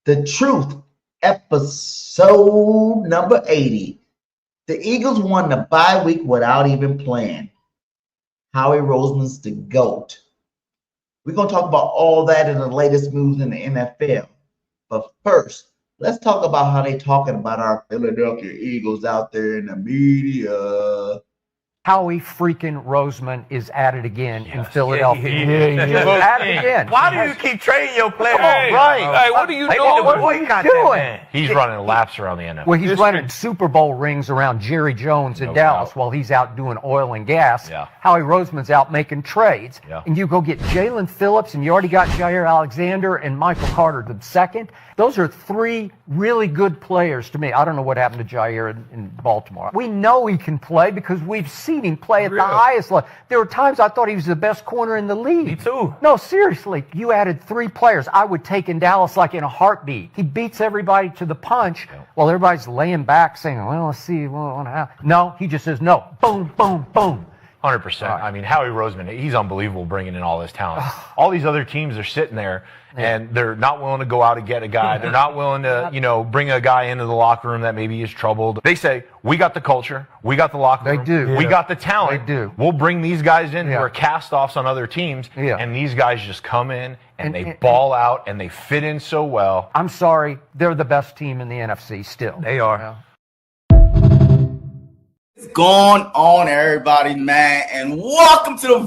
The Truth, episode number 80. The Eagles won the bye week without even playing. Howie Roseman's the GOAT. We're going to talk about all that and the latest moves in the NFL. But first, let's talk about how they talking about our Philadelphia Eagles out there in the media. Howie freaking Roseman is at it again in Philadelphia. At it again. Why do you keep trading your players? Right. Hey, what are you doing? What are you doing? He's running laps around the NFL. Well, he's running Super Bowl rings around Jerry Jones in Dallas while he's out doing oil and gas. Yeah. Howie Roseman's out making trades. Yeah. And you go get Jaelan Phillips, and you already got Jaire Alexander and Michael Carter II. Those are three really good players to me. I don't know what happened to Jaire in Baltimore. We know he can play because we've seen him play at the highest level. There were times I thought he was the best corner in the league. Me too. No, seriously. You added three players I would take in Dallas like in a heartbeat. He beats everybody to the punch while everybody's laying back saying, well, let's see. No, he just says no. Boom, boom, boom. 100%. Right. I mean, Howie Roseman, he's unbelievable bringing in all this talent. All these other teams are sitting there, and they're not willing to go out and get a guy. They're not willing to, bring a guy into the locker room that maybe is troubled. They say, we got the culture. We got the locker room. They do. We got the talent. They do. We'll bring these guys in who are cast-offs on other teams, Yeah. and these guys just come in, and they ball out, and they fit in so well. I'm sorry. They're the best team in the NFC still. They are. What's going on, everybody, man? And welcome to the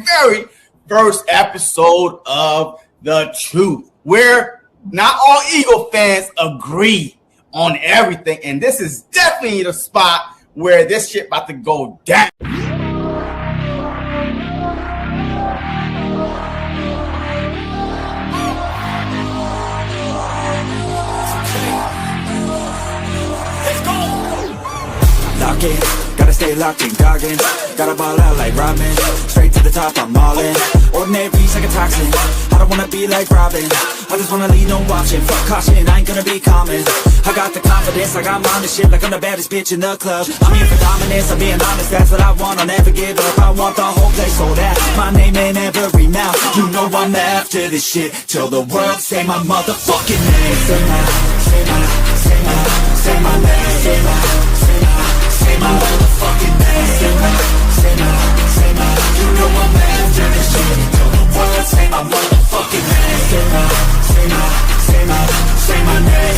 very first episode of The Truth, where not all Eagle fans agree on everything. And this is definitely the spot where this shit about to go down. Gotta stay locked in Goggins. Gotta ball out like Robin. Straight to the top, I'm all in. Ordinary piece like a toxin. I don't wanna be like Robin. I just wanna lead, no watching. Fuck caution, I ain't gonna be common. I got the confidence, like I'm on this shit, like I'm the baddest bitch in the club. I'm here for dominance, I'm being honest, that's what I want. I'll never give up, I want the whole place sold out. My name in every mouth, you know I'm after this shit. Till the world say my motherfucking name. Say my name. Say my motherfucking name. Say my, you know I'm after this shit. Till the world say my motherfucking name. Say my name.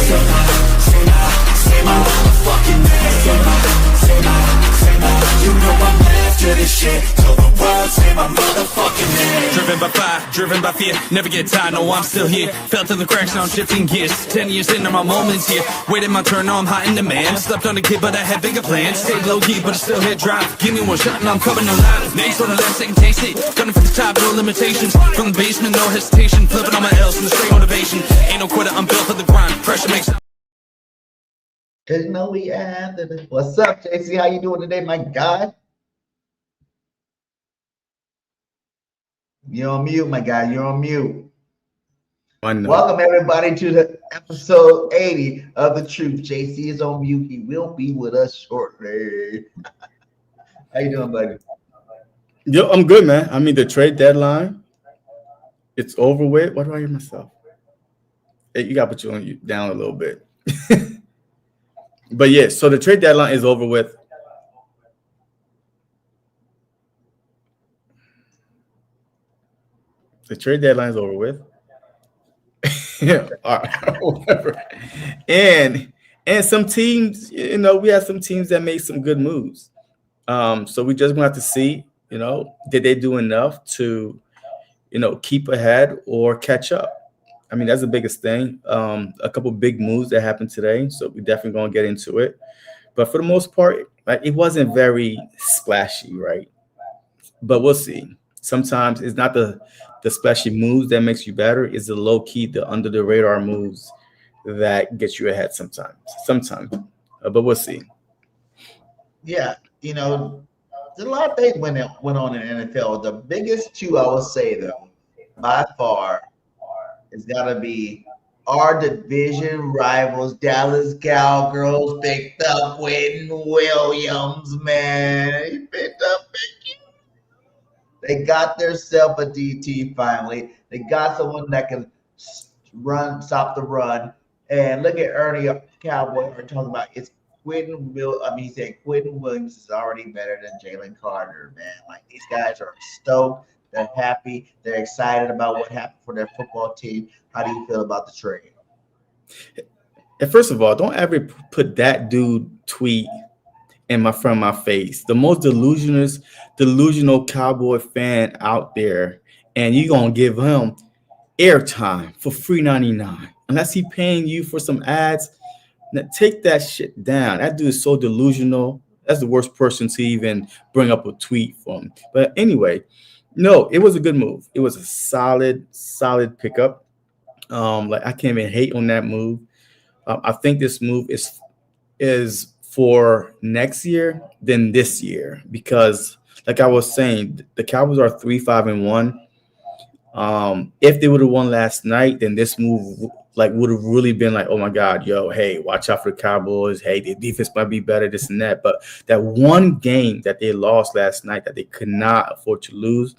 Say my motherfucking name. Say my, you know I'm after this shit. Till the world say my motherfucking name. Driven by fire, driven by fear, never get tired, no I'm still here. Felt in the cracks, now I'm shifting gears. 10 years into my moments here. Waiting my turn, now I'm hot in demand. Slept on a kid, but I had bigger plans. Stayed low key, but I still hit drive. Give me one shot and I'm coming alive. Next on the left, second taste it. Gunning for the top, no limitations. From the basement, no hesitation. Flipping on my L's from the straight motivation. Ain't no quitter, I'm built for the grind. Pressure makes. Cause you know we have it. What's up, JC? How you doing today, my guy? You're on mute, my guy. You're on mute. Welcome, everybody, to the episode 80 of The Truth. JC is on mute. He will be with us shortly. How you doing, buddy? Yo, I'm good, man. I mean, the trade deadline, it's over with. Why do I hear myself? Hey, you got to put you down a little bit. But yeah, so the trade deadline is over with. The trade deadline is over with. Yeah, all right, whatever. And some teams, we have some teams that made some good moves. So we just want to see, did they do enough to, keep ahead or catch up? I mean, that's the biggest thing. A couple big moves that happened today, so we're definitely going to get into it. But for the most part, it wasn't very splashy, right? But we'll see. Sometimes it's not the splashy moves that makes you better. It's the low-key, the under-the-radar moves that get you ahead sometimes. But we'll see. Yeah, there's a lot of things went on in the NFL. The biggest two, I would say, though, by far, it's got to be our division rivals, Dallas Cowgirls, picked up Quinnen Williams, man. He picked up Mickey. They got themselves a DT finally. They got someone that can stop the run. And look at Ernie Cowboy are talking about it's he said Quinnen Williams is already better than Jalen Carter, man. Like these guys are stoked, they're happy, they're excited about what happened for their football team. How do you feel about the trade? And first of all, don't ever put that dude tweet in my face. The most delusional Cowboy fan out there, and you're gonna give him airtime for $3.99 unless he paying you for some ads. Now, take that shit down. That dude is so delusional. That's the worst person to even bring up a tweet from. But anyway, no, it was a good move. It was a solid pickup. Like I can't even hate on that move. I think this move is for next year than this year because, like I was saying, the Cowboys are 3-5-1. If they would have won last night, then this move would have really been like, oh my God, yo, hey, watch out for the Cowboys. Hey, the defense might be better, this and that. But that one game that they lost last night that they could not afford to lose,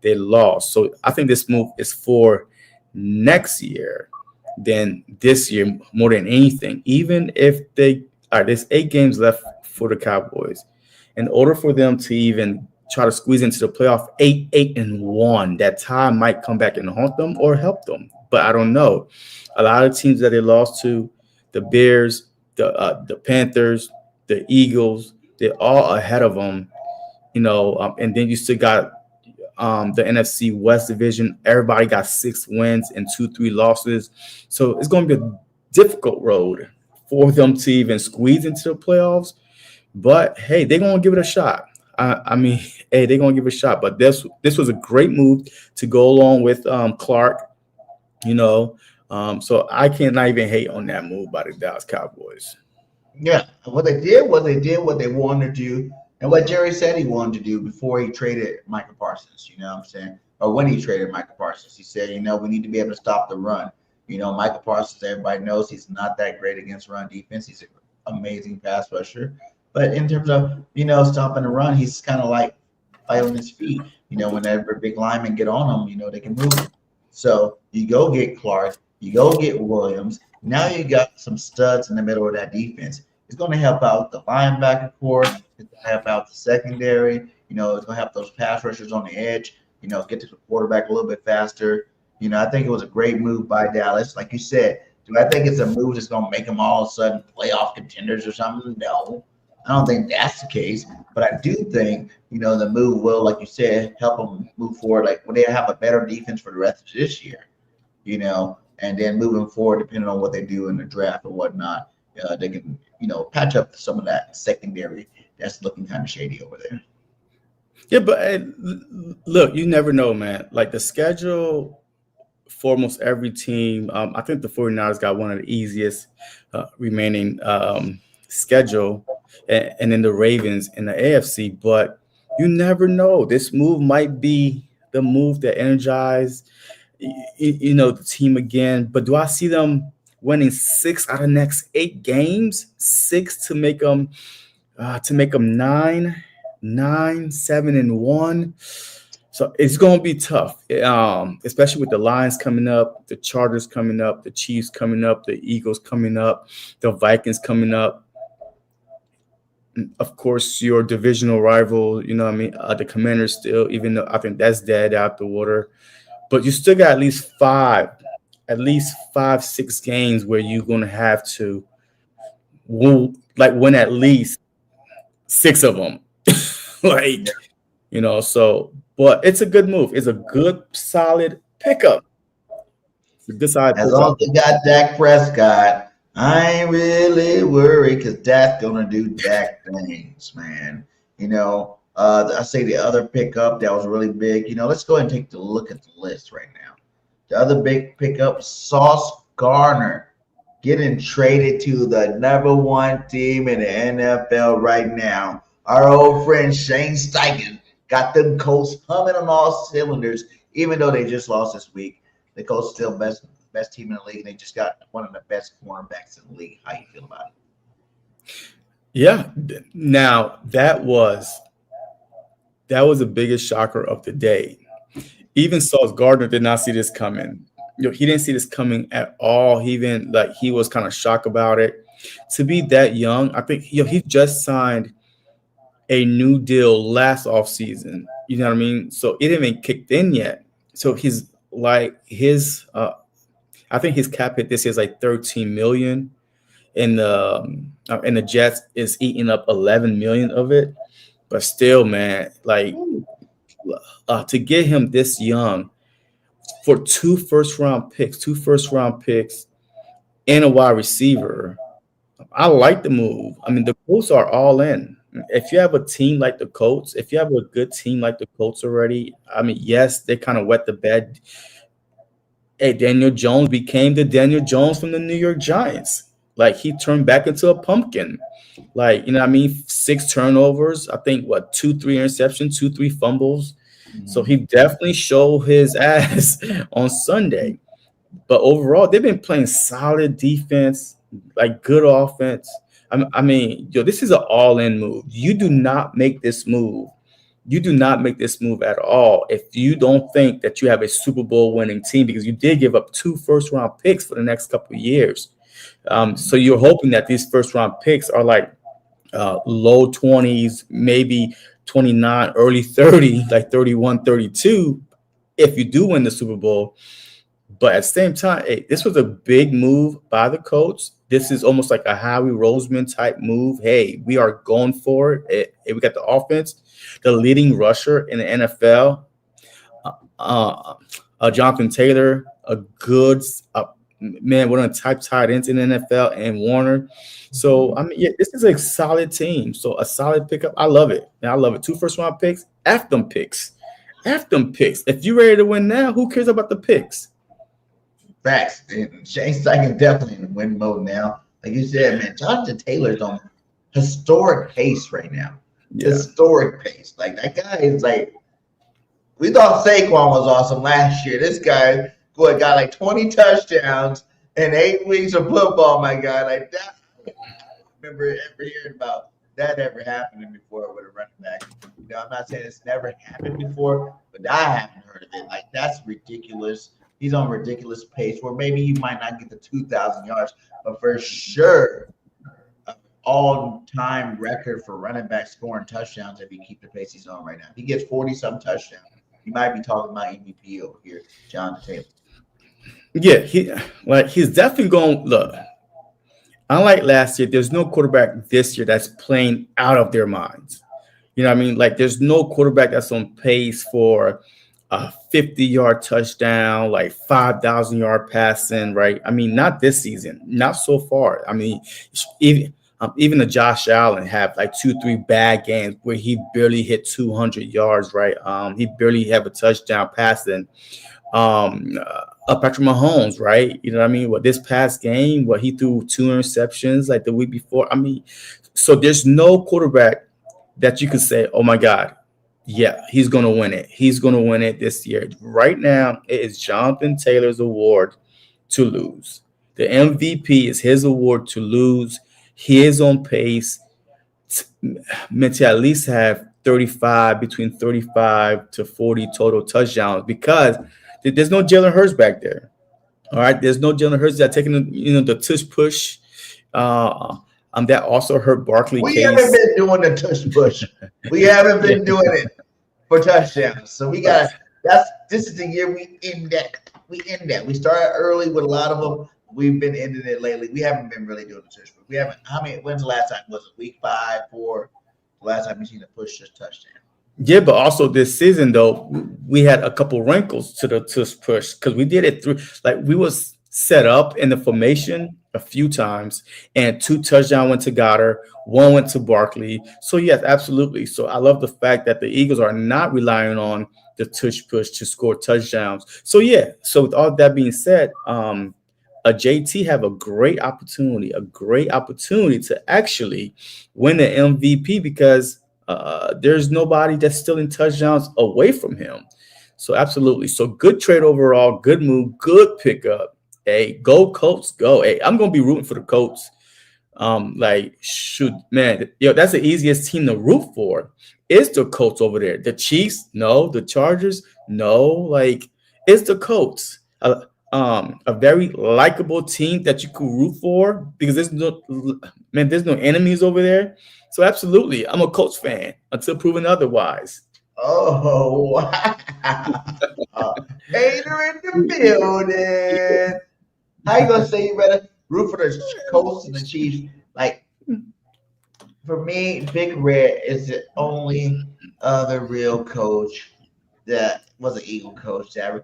they lost. So I think this move is for next year than this year more than anything. Even if there's 8 games left for the Cowboys. In order for them to even try to squeeze into the playoff 8-1, that tie might come back and haunt them or help them. But I don't know. A lot of teams that they lost to, the Bears, the Panthers, the Eagles, they're all ahead of them, and then you still got the NFC West division. Everybody got 6 wins and 2-3 losses. So it's going to be a difficult road for them to even squeeze into the playoffs. But, hey, they're going to give it a shot. They're going to give it a shot. But this was a great move to go along with Clark, so I cannot even hate on that move by the Dallas Cowboys. Yeah, what they did was they did what they wanted to do and what Jerry said he wanted to do before he traded Micah Parsons, you know what I'm saying? Or when he traded Micah Parsons. He said, we need to be able to stop the run. Micah Parsons, everybody knows he's not that great against run defense. He's an amazing pass rusher. But in terms of, stopping the run, he's kind of like on his feet. Whenever big linemen get on him, they can move him. So you go get Clark, you go get Williams. Now you got some studs in the middle of that defense. It's going to help out the linebacker core. It's going to help out the secondary. It's going to help those pass rushers on the edge, get to the quarterback a little bit faster. I think it was a great move by Dallas. Like you said, do I think it's a move that's going to make them all of a sudden playoff contenders or something? No. I don't think that's the case, but I do think, the move will, like you said, help them move forward. Like when they have a better defense for the rest of this year, and then moving forward, depending on what they do in the draft or whatnot, they can, patch up some of that secondary that's looking kind of shady over there. Yeah, but look, you never know, man. Like the schedule for almost every team, I think the 49ers got one of the easiest remaining schedule, and then the Ravens in the AFC. But you never know. This move might be the move that energized, the team again. But do I see them winning 6 out of the next 8 games? 6 to make them 9, 7-1. So it's going to be tough, especially with the Lions coming up, the Chargers coming up, the Chiefs coming up, the Eagles coming up, the Vikings coming up. Of course, your divisional rival, the Commanders still, even though I think that's dead out the water. But you still got at least 5-6 games where you're going to have to win at least 6 of them. But it's a good move. It's a good, solid pickup. It's a good side. As long as they got Dak Prescott, I ain't really worried because Dak's gonna do Dak things, man. I say the other pickup that was really big. Let's go ahead and take a look at the list right now. The other big pickup, Sauce Gardner, getting traded to the #1 team in the NFL right now. Our old friend Shane Steichen got them Colts humming on all cylinders, even though they just lost this week. The Colts still best team in the league, and they just got one of the best cornerbacks in the league. How you feel about it? Yeah. Now that was the biggest shocker of the day. Even Sauce Gardner did not see this coming. he didn't see this coming at all. He was kind of shocked about it. To be that young, I think he just signed a new deal last offseason. You know what I mean? So it didn't even kicked in yet. So I think his cap hit this year is like 13 million, and the Jets is eating up 11 million of it. But still, man, like to get him this young for two first round picks, and a wide receiver, I like the move. I mean, the Colts are all in. If you have a team like the Colts, if you have a good team like the Colts already, I mean, yes, they kind of wet the bed. Hey, Daniel Jones became the Daniel Jones from the New York Giants. Like, he turned back into a pumpkin. Like, you know what I mean? 6 turnovers. I think, 2-3 interceptions, 2-3 fumbles. So he definitely showed his ass on Sunday. But overall, they've been playing solid defense, like good offense. I mean, this is an all-in move. You do not make this move. You do not make this move at all if you don't think that you have a Super Bowl winning team, because you did give up 2 first-round picks for the next couple of years. So you're hoping that these first-round picks are like low 20s, maybe 29, early 30, like 31, 32, if you do win the Super Bowl. But at the same time, hey, this was a big move by the Colts. This is almost like a Howie Roseman type move. Hey, we are going for it. Hey, we got the offense, the leading rusher in the NFL, Jonathan Taylor, a good man, one of the type tight ends in the NFL, and Warner. So, I mean, yeah, this is a solid team. So a solid pickup. I love it. I love it. 2 first-round picks. F them picks. If you're ready to win now, who cares about the picks? Facts. Shane Steichen definitely in win mode now. Like you said, man, Jonathan Taylor's on historic pace right now. Yeah. Historic pace. Like, that guy is like, we thought Saquon was awesome last year. This guy got like 20 touchdowns in 8 weeks of football, my guy. Like that. I remember ever hearing about that ever happening before with a running back. I'm not saying it's never happened before, but I haven't heard of it. Like, that's ridiculous. He's on ridiculous pace where maybe you might not get the 2,000 yards, but for sure, an all-time record for running back scoring touchdowns if he keep the pace he's on right now. If he gets 40-some touchdowns, you might be talking about MVP over here, Jonathan Taylor. Yeah, he's definitely going. Look, unlike last year, there's no quarterback this year that's playing out of their minds. You know what I mean? Like, there's no quarterback that's on pace for a 50-yard touchdown, like 5,000-yard passing, right? I mean, not this season, not so far. I mean, even the Josh Allen have like 2-3 bad games where he barely hit 200 yards, right? He barely have a touchdown passing. Patrick Mahomes, right? You know what I mean? This past game, he threw 2 interceptions like the week before. I mean, so there's no quarterback that you could say, oh my God, yeah, he's going to win it. He's going to win it this year. Right now, it is Jonathan Taylor's award to lose. The MVP is his award to lose. He is on pace meant to at least have between 35 to 40 total touchdowns, because there's no Jalen Hurts back there. All right, there's no Jalen Hurts that taking the tush push. That also hurt Barkley. We haven't been doing the tush push. We haven't been doing it for touchdowns. So this is the year we end that. We end. We started early with a lot of them. We've been ending it lately. We haven't been really doing the tush push. We haven't. When's the last time? Was it week 5, 4? The last time we seen a push just touchdown. Yeah, but also this season though, we had a couple wrinkles to the tush push, because we did it through, like, we was set up in the formation a few times, and 2 touchdowns went to Gardner, 1 went to Barkley. So yes, absolutely. So I love the fact that the Eagles are not relying on the tush push to score touchdowns. So yeah. So with all that being said, JT have a great opportunity to actually win the MVP, because there's nobody that's still in touchdowns away from him. So absolutely. So good trade overall, good move, good pickup. Hey, go Colts, go. Hey, I'm gonna be rooting for the Colts. Shoot, man, that's the easiest team to root for. It's the Colts over there. The Chiefs, no. The Chargers, no. Like, it's the Colts. a very likable team that you could root for because there's no enemies over there. So absolutely, I'm a Colts fan until proven otherwise. Oh, wow. Hater in the building. How you gonna say you better root for the Colts and the Chiefs? Like, for me, Big Red is the only other real coach that was an Eagle coach. I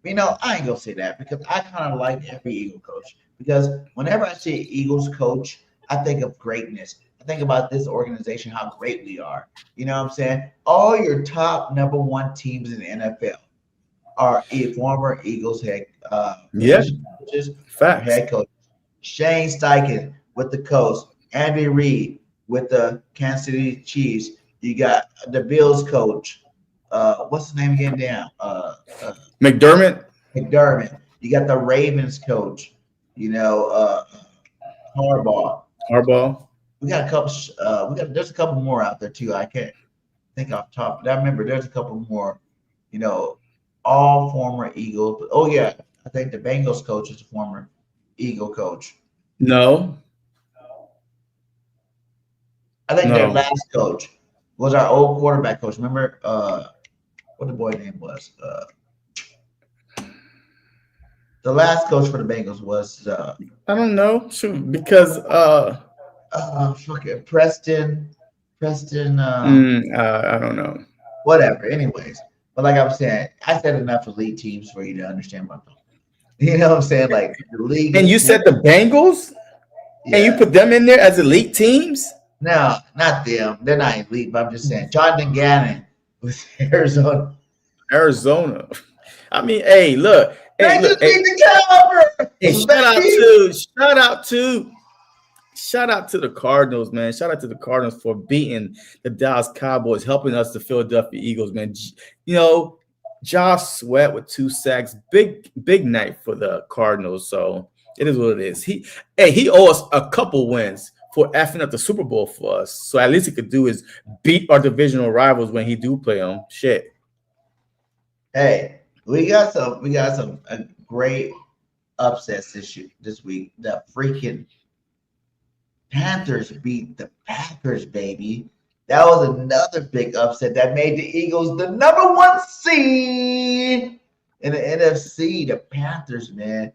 ain't gonna say that because I kind of like every Eagle coach. Because whenever I see an Eagles coach, I think of greatness. I think about this organization, how great we are. You know what I'm saying? All your top number one teams in the NFL are former Eagles head coaches, head coach. Shane Steichen with the Colts, Andy Reid with the Kansas City Chiefs. You got the Bills coach. What's his name again? McDermott. You got the Ravens coach. Harbaugh. We got a couple. There's a couple more out there too. I can't think off the top, but I remember there's a couple more. All former Eagles. But, oh yeah, I think the Bengals coach is a former Eagle coach. No. I think their last coach was our old quarterback coach. Remember what the boy name was? The last coach for the Bengals was I don't know. Shoot, because Preston. I don't know. Whatever. Anyways, but like I was saying, I said enough elite teams for you to understand what I'm talking about. You know what I'm saying? Like the league. And you said the Bengals, and you put them in there as elite teams. No, not them. They're not elite. But I'm just saying, Jonathan Gannon with Arizona. I mean, hey, look. Hey, look, hey, shout out to the Cardinals, man. Shout out to the Cardinals for beating the Dallas Cowboys, helping us the Philadelphia Eagles, man. Josh Sweat with 2 sacks. Big night for the Cardinals. So it is what it is. He owes us a couple wins for effing up the Super Bowl for us. So at least he could do is beat our divisional rivals when he do play them. Shit. Hey, we got some great upsets this week. The freaking Panthers beat the Packers, baby. That was another big upset that made the Eagles the number 1 seed in the NFC. The Panthers, man,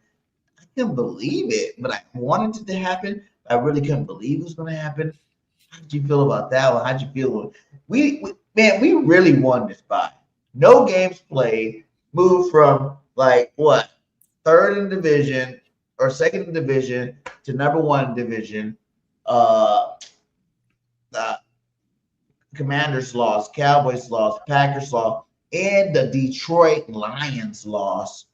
I couldn't believe it, but I wanted it to happen. I really couldn't believe it was going to happen. How did you feel about that one? How did you feel? We really won this bye. No games played. Moved from third in division or second in division to number 1 division. The Commanders lost, Cowboys lost, Packers lost, and the Detroit Lions lost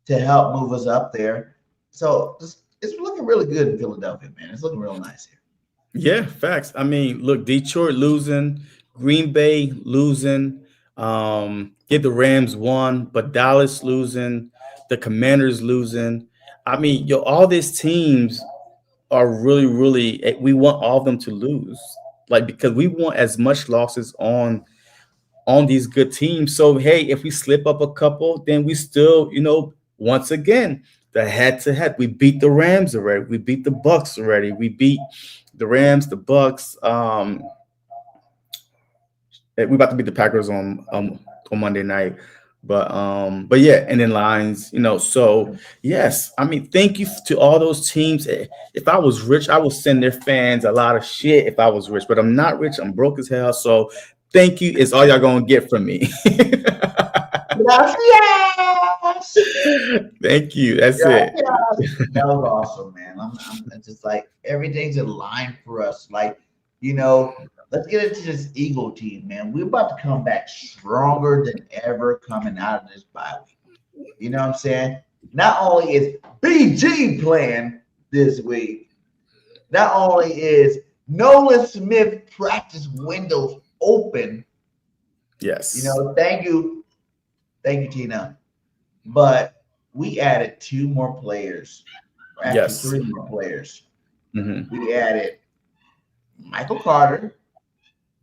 to help move us up there. So it's looking really good in Philadelphia, man. It's looking real nice here. Yeah, facts. I mean, look, Detroit losing, Green Bay losing, get the Rams won, but Dallas losing, the Commanders losing. I mean, all these teams are really, really, we want all of them to lose, because we want as much losses on these good teams. So, hey, if we slip up a couple, then we still, once again, the head-to-head, we beat the Rams already. We beat the Bucks already. We beat the Rams, the Bucks. We're about to beat the Packers on Monday night. But yeah, and then Lions, so yes, I mean, thank you to all those teams. If I was rich, I would send their fans a lot of shit if I was rich, but I'm not rich. I'm broke as hell. So thank you. It's all y'all gonna get from me. Thank you. That's it. That was awesome, man. I'm just like, everything's in line for us. Let's get into this Eagle team, man. We're about to come back stronger than ever coming out of this bye week. You know what I'm saying? Not only is BG playing this week, not only is Nolan Smith practice windows open. Yes. Thank you, Tina. But we added 2 more players. Actually, 3 more players. Mm-hmm. We added Michael Carter.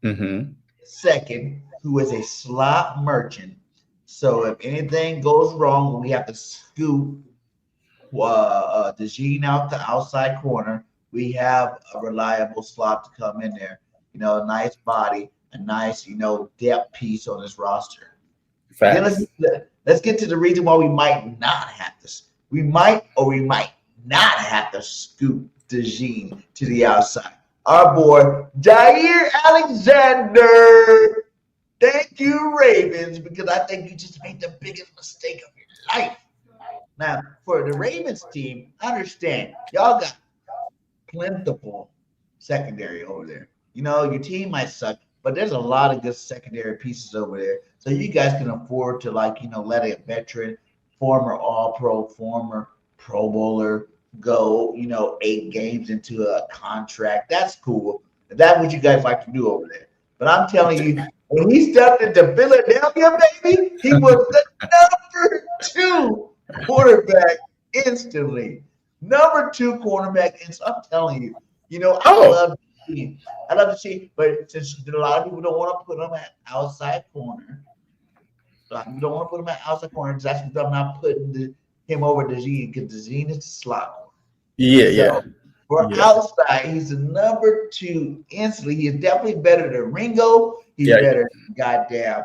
Mm-hmm. Second, who is a slot merchant. So if anything goes wrong, we have to scoop DeJean out the outside corner. We have a reliable slot to come in there. A nice body, a nice, depth piece on this roster. Then let's get to the reason why we might not have this. We might or we might not have to scoop DeJean to the outside. Our boy Jaire Alexander. Thank you, Ravens, because I think you just made the biggest mistake of your life. Now, for the Ravens team, I understand y'all got plentiful secondary over there. Your team might suck, but there's a lot of good secondary pieces over there. So you guys can afford to, let a veteran, former All-Pro, former Pro Bowler go, 8 games into a contract. That's cool. That's what you guys like to do over there. But I'm telling you, when he stepped into Philadelphia, baby, he was the number 2 quarterback instantly. Number 2 cornerback. And so I'm telling you, I love to see, but since a lot of people don't want to put him at outside corner, because that's what I'm not putting him over DeJean, because DeJean is the slot. For outside, he's the number 2 instantly. He is definitely better than Ringo. He's better than goddamn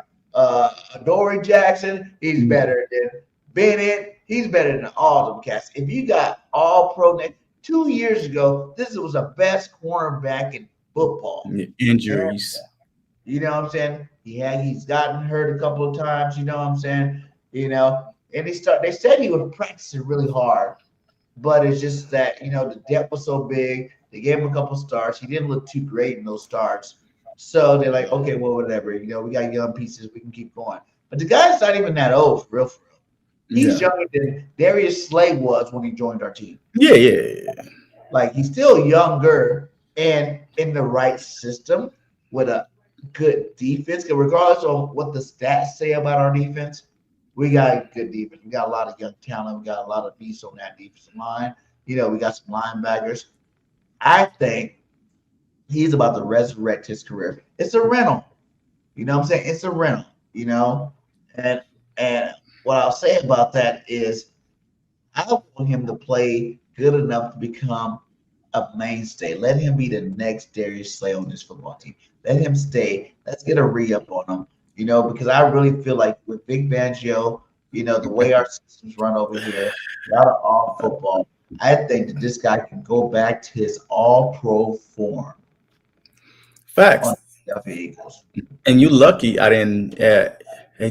Dory Jackson. He's better than Bennett. He's better than all of them cats. If you got all pro 2 years ago, this was the best cornerback in football. Injuries. You know what I'm saying? He's gotten hurt a couple of times, you know what I'm saying? And they said he was practicing really hard, but it's just that, the depth was so big. They gave him a couple starts. He didn't look too great in those starts. So they're like, okay, well, whatever. We got young pieces. We can keep going. But the guy's not even that old, for real. He's younger than Darius Slay was when he joined our team. Yeah. He's still younger and in the right system with a good defense. Regardless of what the stats say about our defense, we got a good defense. We got a lot of young talent. We got a lot of beasts on that defensive line. We got some linebackers. I think he's about to resurrect his career. It's a rental. You know what I'm saying? It's a rental, And what I'll say about that is I want him to play good enough to become a mainstay. Let him be the next Darius Slay on this football team. Let him stay. Let's get a re-up on him, because I really feel like with Big Fangio, the way our systems run over here, a lot of all football, I think that this guy can go back to his all-pro form. Facts. Eagles. And you lucky I didn't.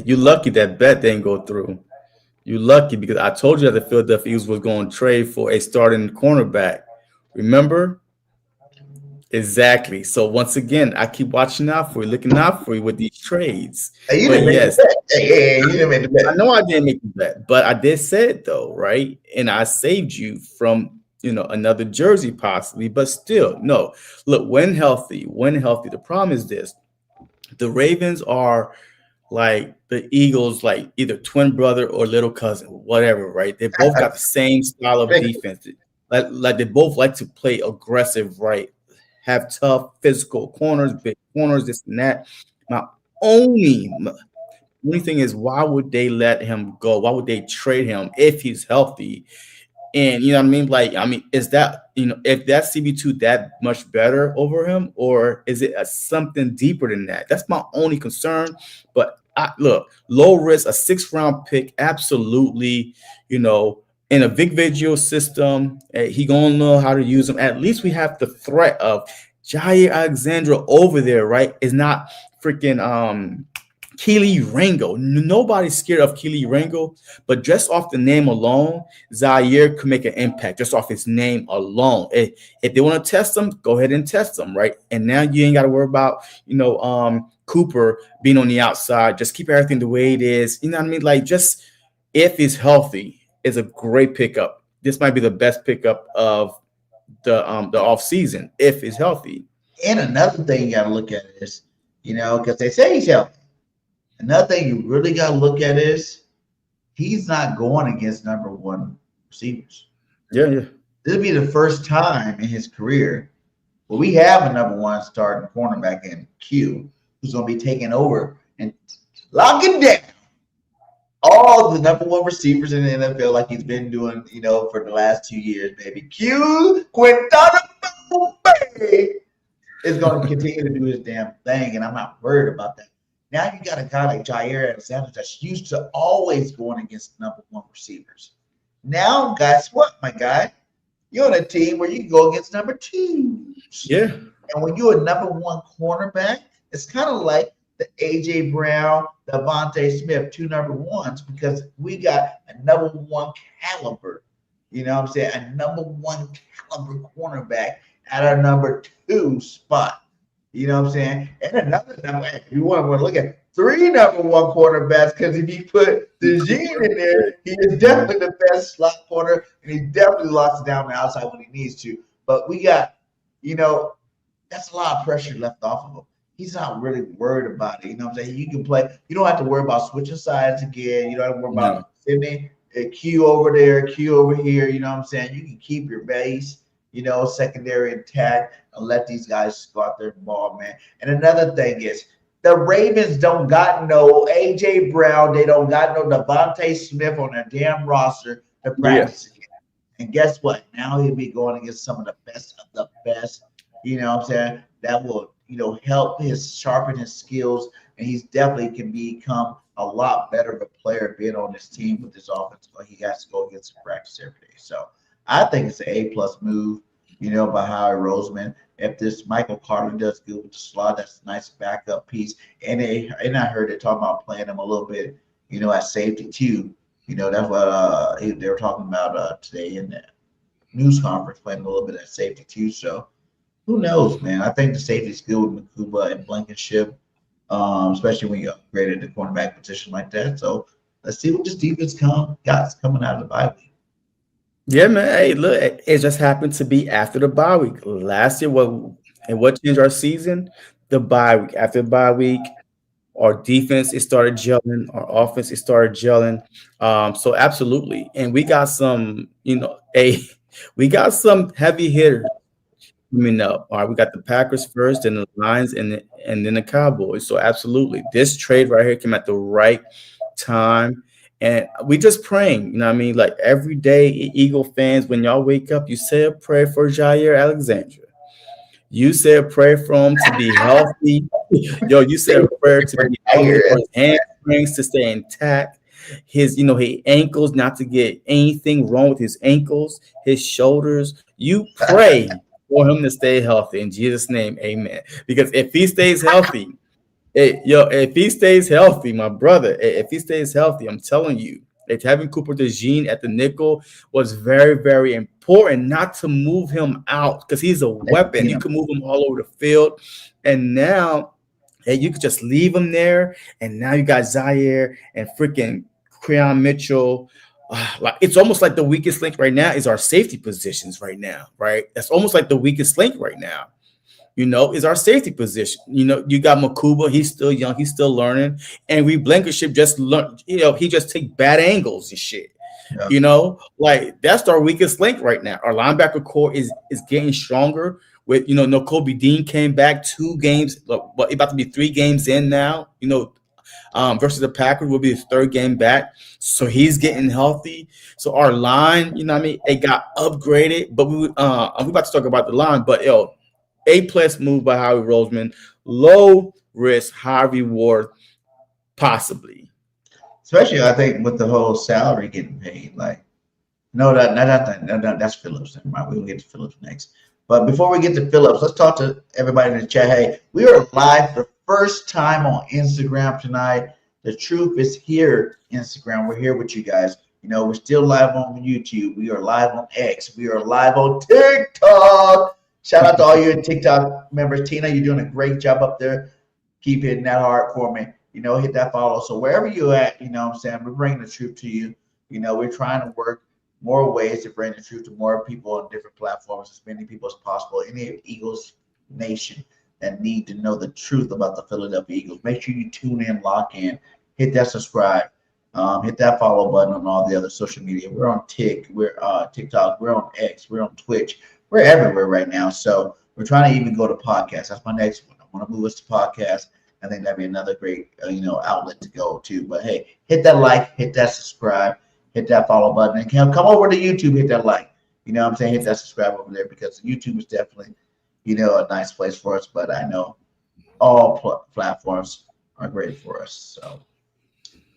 You lucky that bet didn't go through. You lucky because I told you that the Philadelphia Eagles was going to trade for a starting cornerback. Remember? Exactly. So once again, I keep watching out for you, looking out for you with these trades. Hey, you didn't make the bet. Hey, you didn't make the bet. I know I didn't make the bet, but I did say it though, right? And I saved you from another jersey possibly, but still, no. Look, when healthy. The problem is this: the Ravens are like the Eagles, like either twin brother or little cousin, whatever, right? They both got the same style of defense. Like they both like to play aggressive, right? Have tough physical corners, big corners, this and that. My only thing is, why would they let him go? Why would they trade him if he's healthy? And you know what I mean? Is that, if that CB2 that much better over him, or is it something deeper than that? That's my only concern. But look, low risk, a 6th round pick, absolutely, in a big video system, he gonna know how to use them. At least we have the threat of Jaire Alexander over there, right? It's not freaking Keely Ringo. Nobody's scared of Keely Ringo, but just off the name alone, Jaire could make an impact just off his name alone. If they want to test him, go ahead and test him, right? And now you ain't got to worry about, Cooper being on the outside. Just keep everything the way it is. You know what I mean? Like, just if he's healthy, is a great pickup. This might be the best pickup of the off season if he's healthy. And another thing you got to look at is, because they say he's healthy. Another thing you really got to look at is he's not going against number 1 receivers. Yeah. This will be the first time in his career where we have a number 1 starting cornerback in Q who's going to be taking over and locking down all the number one receivers in the NFL, like he's been doing, for the last 2 years, baby. Quinnen is going to continue to do his damn thing, and I'm not worried about that. Now you got a guy like Jaire Alexander that's used to always going against number one receivers. Now, guess what, my guy? You're on a team where you can go against number twos. Yeah. And when you're a number one cornerback, it's kind of like the A.J. Brown, Devontae Smith, two number ones, because we got a number one caliber, you know what I'm saying? A number one caliber cornerback at our number two spot. You know what I'm saying? And another number, if you want to look at three number one quarterbacks, because if you put DeJean in there, he is definitely the best slot corner, and he definitely locks it down the outside when he needs to. But we got, that's a lot of pressure left off of him. He's not really worried about it. You know what I'm saying? You can play. You don't have to worry about switching sides again. You don't have to worry about sending a Q over there, Q over here. You know what I'm saying? You can keep your base, secondary intact, and let these guys go out there and ball, man. And another thing is, the Ravens don't got no A.J. Brown. They don't got no Devontae Smith on their damn roster to practice again. And guess what? Now he'll be going against some of the best of the best. You know what I'm saying? That will, help sharpen his skills, and he's definitely can become a lot better of a player being on this team with this offense. He has to go against practice every day. So I think it's an A+ move, by Howie Roseman. If this Michael Carter does good with the slot, that's a nice backup piece. And I heard they talking about playing him a little bit, at safety too. That's what they were talking about today in the news conference, playing a little bit at safety too. So who knows, man? I think the safety's good with Makuba and Blankenship, especially when you upgraded the cornerback position like that. So let's see what this defense got coming out of the bye week. Yeah, man. Hey, look, it just happened to be after the bye week. Last year, what changed our season? The bye week. After the bye week, our defense, it started gelling. Our offense, it started gelling. So absolutely. And we got some, we got some heavy hitters coming up. All right, we got the Packers first, and the Lions, and then the Cowboys. So absolutely. This trade right here came at the right time. And we just praying, like every day, Eagle fans, when y'all wake up, you say a prayer for Jaire Alexander. You say a prayer for him to be healthy. You say a prayer to be healthy, for his hamstrings to stay intact. His ankles, not to get anything wrong with his ankles, his shoulders. You pray for him to stay healthy in Jesus' name, amen. Because if he stays healthy, if he stays healthy, my brother, if he stays healthy, I'm telling you, if having Cooper DeJean at the nickel was very, very important, not to move him out, because he's a weapon. You can move him all over the field. And now, you could just leave him there. And now you got Jaire and freaking Creon Mitchell. It's almost like the weakest link right now is our safety positions right now, right? That's almost like the weakest link right now. Is our safety position. You got Makuba, he's still young, he's still learning. And we Blankenship just learned, he just take bad angles and shit. Yeah. That's our weakest link right now. Our linebacker core is getting stronger with, Nakobe Dean came back 2 games, but about to be 3 games in now, versus the Packers will be his 3rd game back. So he's getting healthy. So our line, it got upgraded, but we're about to talk about the line, but A+ move by Howie Roseman, low risk, high reward, possibly. Especially, I think, with the whole salary getting paid. No, that's Phillips. Never mind. We'll get to Phillips next. But before we get to Phillips, let's talk to everybody in the chat. Hey, we are live for the first time on Instagram tonight. The truth is here, Instagram. We're here with you guys. We're still live on YouTube. We are live on X. We are live on TikTok. Shout out to all you TikTok members. Tina, you're doing a great job up there. Keep hitting that hard for me. Hit that follow. So wherever you're at, what I'm saying, we're bringing the truth to you. We're trying to work more ways to bring the truth to more people on different platforms, as many people as possible. Any Eagles nation that need to know the truth about the Philadelphia Eagles, make sure you tune in, lock in, hit that subscribe, hit that follow button on all the other social media. We're on TikTok, we're on X, we're on Twitch. We're everywhere right now. So we're trying to even go to podcasts. That's my next one. I want to move us to podcasts. I think that'd be another great, outlet to go to. But hey, hit that like, hit that subscribe, hit that follow button, and come over to YouTube, hit that like. You know what I'm saying? Hit that subscribe over there because YouTube is definitely, a nice place for us. But I know all platforms are great for us. So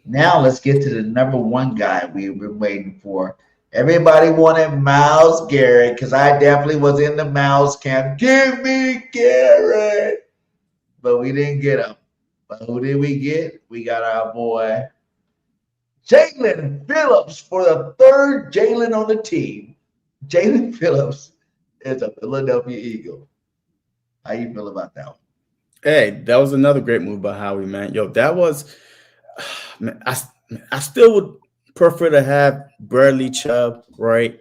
now let's get to the number one guy we've been waiting for. Everybody wanted Myles Garrett because I definitely was in the Myles camp. Give me Garrett. But we didn't get him. But who did we get? We got our boy Jaelan Phillips for the third Jaelan on the team. Jaelan Phillips is a Philadelphia Eagle. How you feel about that one? Hey, that was another great move by Howie, man. Yo, that was, man, I still would prefer to have Bradley Chubb, right?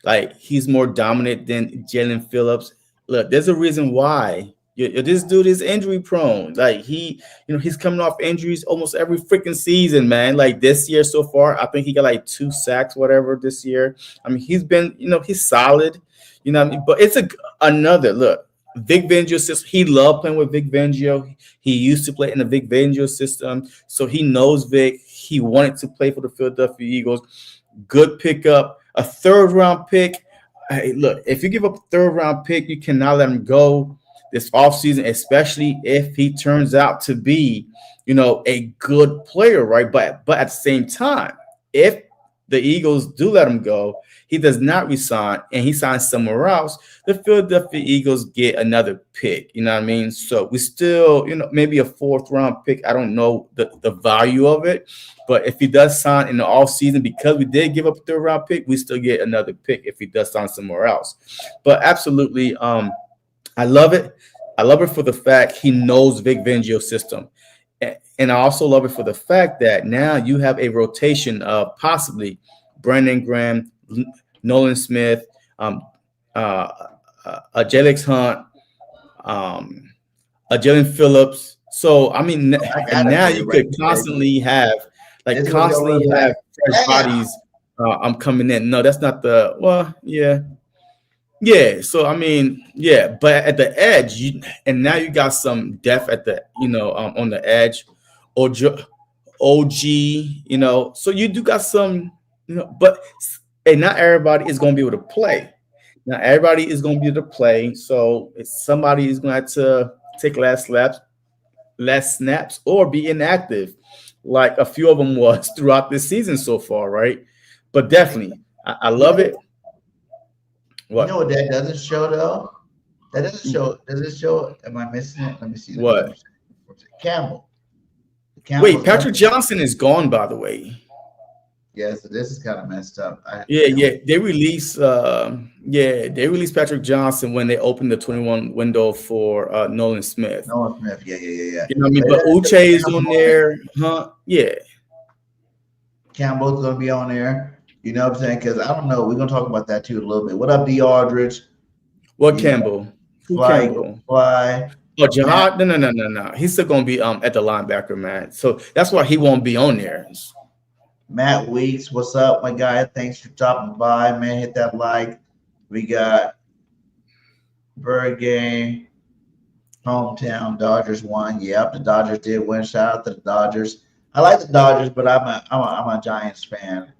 Like, he's more dominant than Jaelan Phillips. Look, there's a reason why. This dude is injury prone. Like, he's coming off injuries almost every freaking season, man. Like, this year so far, I think he got like 2 sacks, whatever, this year. I mean, he's been, he's solid, what I mean? But it's another look. Vic Fangio system. He loved playing with Vic Fangio. He used to play in the Vic Fangio system, so he knows Vic. He wanted to play for the Philadelphia Eagles. Good pickup, a 3rd round pick. Hey, look, if you give up a 3rd round pick, you cannot let him go this offseason, especially if he turns out to be, a good player, right? But at the same time, if the Eagles do let him go, he does not resign and he signs somewhere else, the Philadelphia Eagles get another pick. You know what I mean? So we still, maybe a 4th round pick. I don't know the value of it. But if he does sign in the offseason, because we did give up a 3rd round pick, we still get another pick if he does sign somewhere else. But absolutely, I love it. I love it for the fact he knows Vic Fangio's system. And I also love it for the fact that now you have a rotation of possibly Brandon Graham, Nolan Smith, J.L. Hunt, Jaelan Phillips. So, I mean, and now you could constantly have fresh bodies coming in. No, that's not yeah. So, I mean, yeah, but at the edge, and now you got some depth at the, on the edge, OG, so you do got some, but not everybody is going to be able to play. Now, everybody is going to be able to play. So somebody is going to have to take less snaps, or be inactive, like a few of them was throughout this season so far, right? But definitely, I love it. What? You know what that doesn't show, though? That doesn't show. Does it show? Am I missing it? Let me see. What? Campbell. Wait, Patrick Johnson is gone, by the way. Yeah, so this is kind of messed up. They released Patrick Johnson when they opened the 21 window for Nolan Smith. Nolan Smith, yeah. You know what I mean? But Uche is on there, huh? Yeah. Campbell's gonna be on there. You know what I'm saying? Because I don't know. We're gonna talk about that too a little bit. What up, D. Aldridge? What Campbell? Who Campbell? Fly. Oh, Jihad? No. He's still gonna be at the linebacker, man. So that's why he won't be on there. Matt Weeks, what's up, my guy? Thanks for dropping by, man. Hit that like. We got BirdGang, hometown Dodgers won. Yep, the Dodgers did win. Shout out to the Dodgers. I like the Dodgers, but I'm a Giants fan.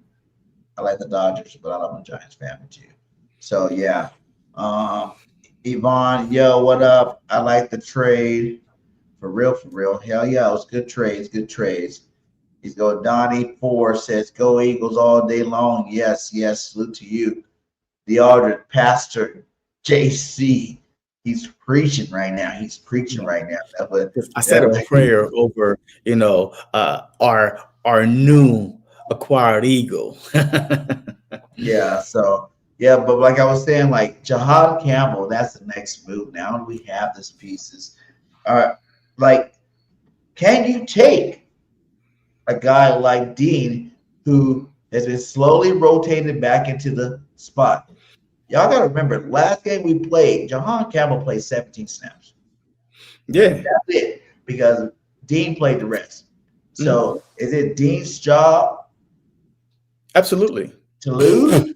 I like the Dodgers, but I'm a Giants fan too. So yeah. Yvonne, yo, what up? I like the trade. For real. Hell yeah, it was good trades. He's going. Donnie 4 says, "Go Eagles all day long." Yes. Salute to you, the Aldridge Pastor JC. He's preaching right now. I said a prayer over, our new acquired Eagle. Yeah. So yeah, but like I was saying, like Jihad Campbell, that's the next move. Now we have these pieces. Like, can you take a guy like Dean, who has been slowly rotated back into the spot? Y'all got to remember, last game we played, Jahan Campbell played 17 snaps. Yeah. That's it, because Dean played the rest. So is it Dean's job? Absolutely. To lose?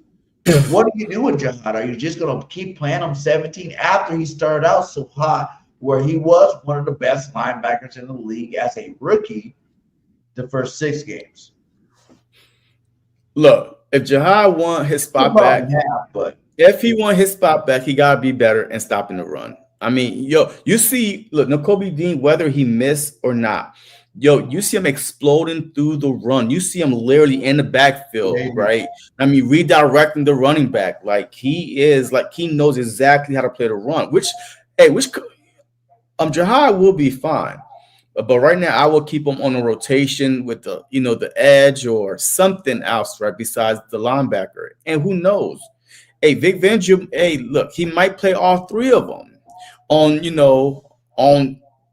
What do you do with Jahan? Are you just going to keep playing him 17 after he started out so hot where he was one of the best linebackers in the league as a rookie the first 6 games. Look, if Jaire won his spot back, if he won his spot back, he got to be better in stopping the run. I mean, you see, look, Nakobe Dean, whether he missed or not, you see him exploding through the run. You see him literally in the backfield, right? I mean, redirecting the running back. Like he knows exactly how to play the run, which Jaire will be fine. But right now, I will keep him on a rotation with the edge or something else, right? Besides the linebacker. And who knows? Hey, Vic Fangio, look, he might play all 3 of them on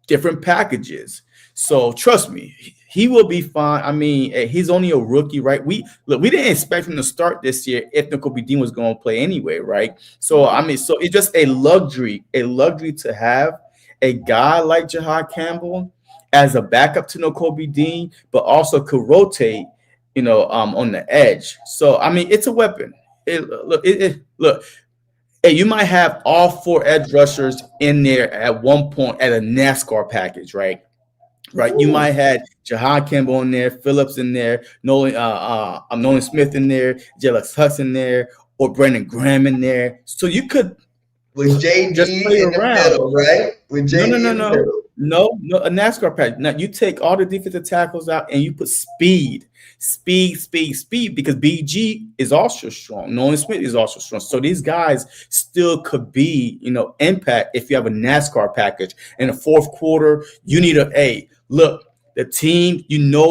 different packages. So trust me, he will be fine. I mean, he's only a rookie, right? We didn't expect him to start this year if Nakobe Dean was going to play anyway, right? So I mean, so it's just a luxury to have a guy like Jaire Campbell as a backup to Nakobe Dean, but also could rotate, on the edge. So I mean, it's a weapon. Look, hey, you might have all 4 edge rushers in there at one point at a NASCAR package, right? Right. Ooh. You might have Jaire Campbell in there, Phillips in there, Nolan Smith in there, Jaelan Phillips in there, or Brandon Graham in there. So you could with JD just play in around, the middle, right? With JD no, a NASCAR package. Now you take all the defensive tackles out and you put speed, because BG is also strong. Nolan Smith is also strong. So these guys still could be, impact if you have a NASCAR package. In the fourth quarter, you need look, the team,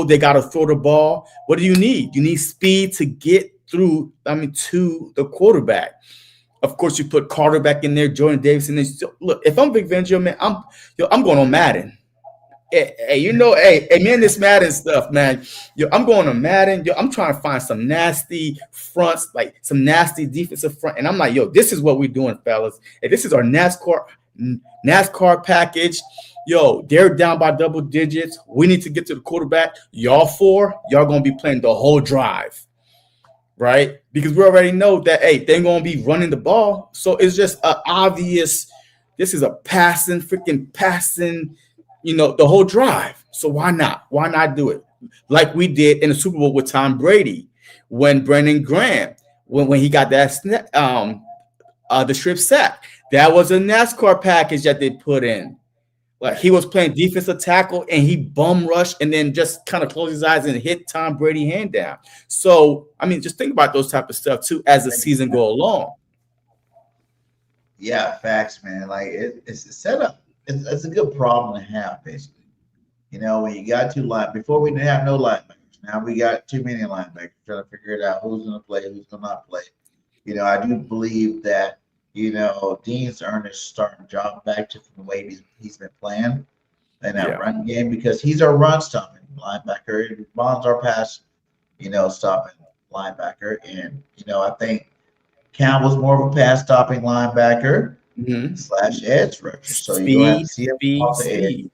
they got to throw the ball. What do you need? You need speed to get through, to the quarterback. Of course, you put Carter back in there, Jordan Davis in there. So, look, if I'm Vic Fangio, man, I'm going on Madden. Man, this Madden stuff, man. I'm going on Madden. I'm trying to find some nasty fronts, like some nasty defensive front. And I'm like, this is what we're doing, fellas. Hey, this is our NASCAR package. They're down by double digits. We need to get to the quarterback. Y'all going to be playing the whole drive. Right? Because we already know that, they're going to be running the ball. So it's just obvious. This is a passing, the whole drive. So why not? Why not do it? Like we did in the Super Bowl with Tom Brady when Brandon Graham, when he got that the strip sack. That was a NASCAR package that they put in. Like he was playing defensive tackle and he bum rushed and then just kind of closed his eyes and hit Tom Brady hand down. So, I mean, just think about those type of stuff too as the season go along. Yeah, facts, man. Like it's a setup. It's a good problem to have, basically. When you got 2 linebackers. Before we didn't have no linebackers. Now we got too many linebackers. Trying to figure it out who's going to play, who's going to not play. I do believe that Dean's earned his starting job back to the way he's been playing in that run game because he's our run stopping linebacker. Bond's our pass, stopping linebacker. And, I think Campbell's more of a pass stopping linebacker / edge rusher. So you're going to have to see him off the edge. You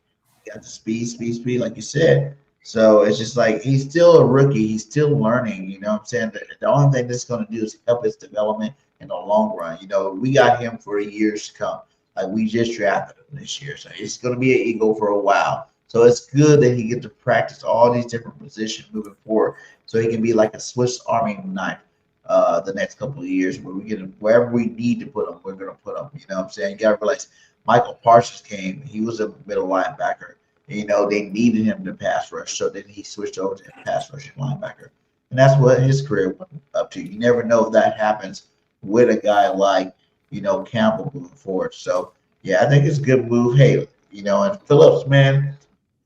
got the speed, like you said. So it's just like he's still a rookie. He's still learning. You know what I'm saying? The only thing that's going to do is help his development in the long run. We got him for years to come. Like we just drafted him this year. So it's going to be an Eagle for a while. So it's good that he gets to practice all these different positions moving forward. So he can be like a Swiss Army knife the next couple of years where we get him wherever we need to put him, we're going to put him. You know what I'm saying? You got to realize Michael Parsons came. He was a middle linebacker. They needed him to pass rush. So then he switched over to pass rushing linebacker. And that's what his career went up to. You never know if that happens with a guy like, Campbell moving forward. So, yeah, I think it's a good move. Hey, and Phillips, man,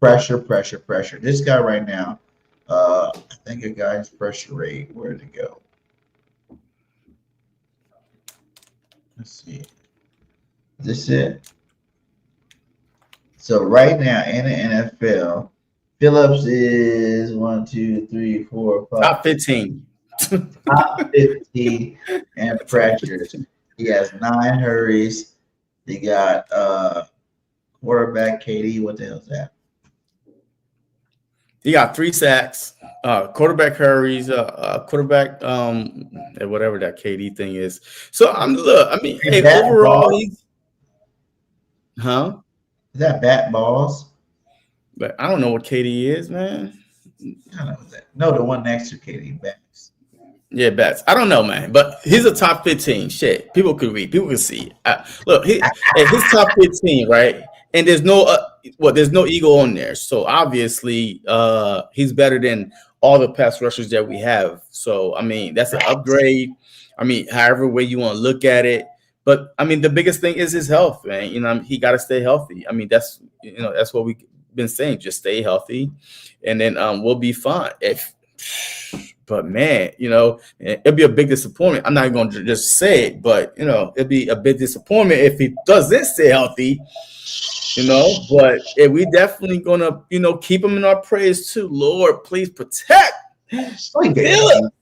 pressure. This guy right now, I think a guy's pressure rate, where did it go? Let's see. Is this it? So right now in the NFL, Phillips is 1, 2, 3, 4, 5. Top 15. Top 15 and pressures. He has 9 hurries. He got quarterback KD. What the hell is that? He got 3 sacks, quarterback hurries, quarterback whatever that KD thing is. So overall, he's Is that bat balls? But I don't know what KD is, man. I don't know that. No, the one next to KD, bats. Yeah, bats. I don't know, man. But he's a top 15. Shit, people could read. People could see. Look, his top 15, right? And there's no there's no ego on there. So obviously, he's better than all the pass rushers that we have. So I mean, that's an upgrade. I mean, however way you want to look at it. But I mean, the biggest thing is his health, man. You know, he got to stay healthy. I mean, that's what we've been saying. Just stay healthy, and then we'll be fine. But man, it'd be a big disappointment. I'm not going to just say it, but it'd be a big disappointment if he doesn't stay healthy. But we definitely gonna keep him in our praise too. Lord, please protect Phillip.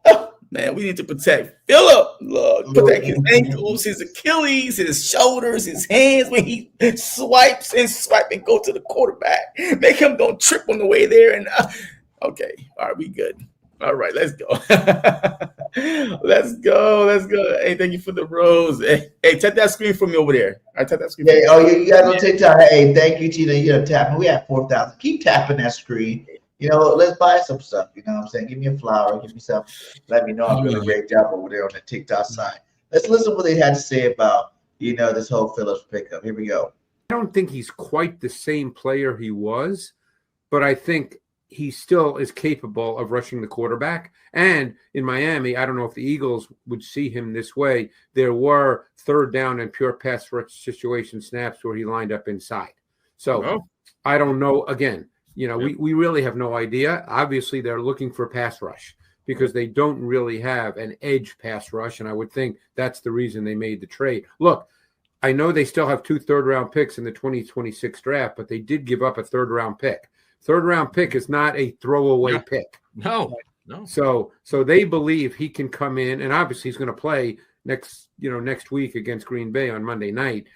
Oh, man, we need to protect Phillip. Lord, protect his ankles, his Achilles, his shoulders, his hands when he swipes and go to the quarterback. Make him don't trip on the way there. And okay, all right, we good. All right, let's go. Let's go. Hey, thank you for the rose. Hey, tap that screen for me over there. I tap that screen. Hey, you guys on TikTok. Hey, thank you, Tina. You're tapping. We have 4,000. Keep tapping that screen. Let's buy some stuff. You know what I'm saying? Give me a flower. Give me something. Let me know I'm doing a great job over there on the TikTok side. Let's listen to what they had to say about, this whole Phillips pickup. Here we go. I don't think he's quite the same player he was, but I think he still is capable of rushing the quarterback. And in Miami, I don't know if the Eagles would see him this way. There were third down and pure pass rush situation snaps where he lined up inside. So I don't know. Again, we really have no idea. Obviously, they're looking for pass rush because they don't really have an edge pass rush. And I would think that's the reason they made the trade. Look, I know they still have 2 third-round picks in the 2026 draft, but they did give up a third-round pick. Third-round pick is not a throwaway pick. No. So they believe he can come in, and obviously he's going to play next week against Green Bay on Monday night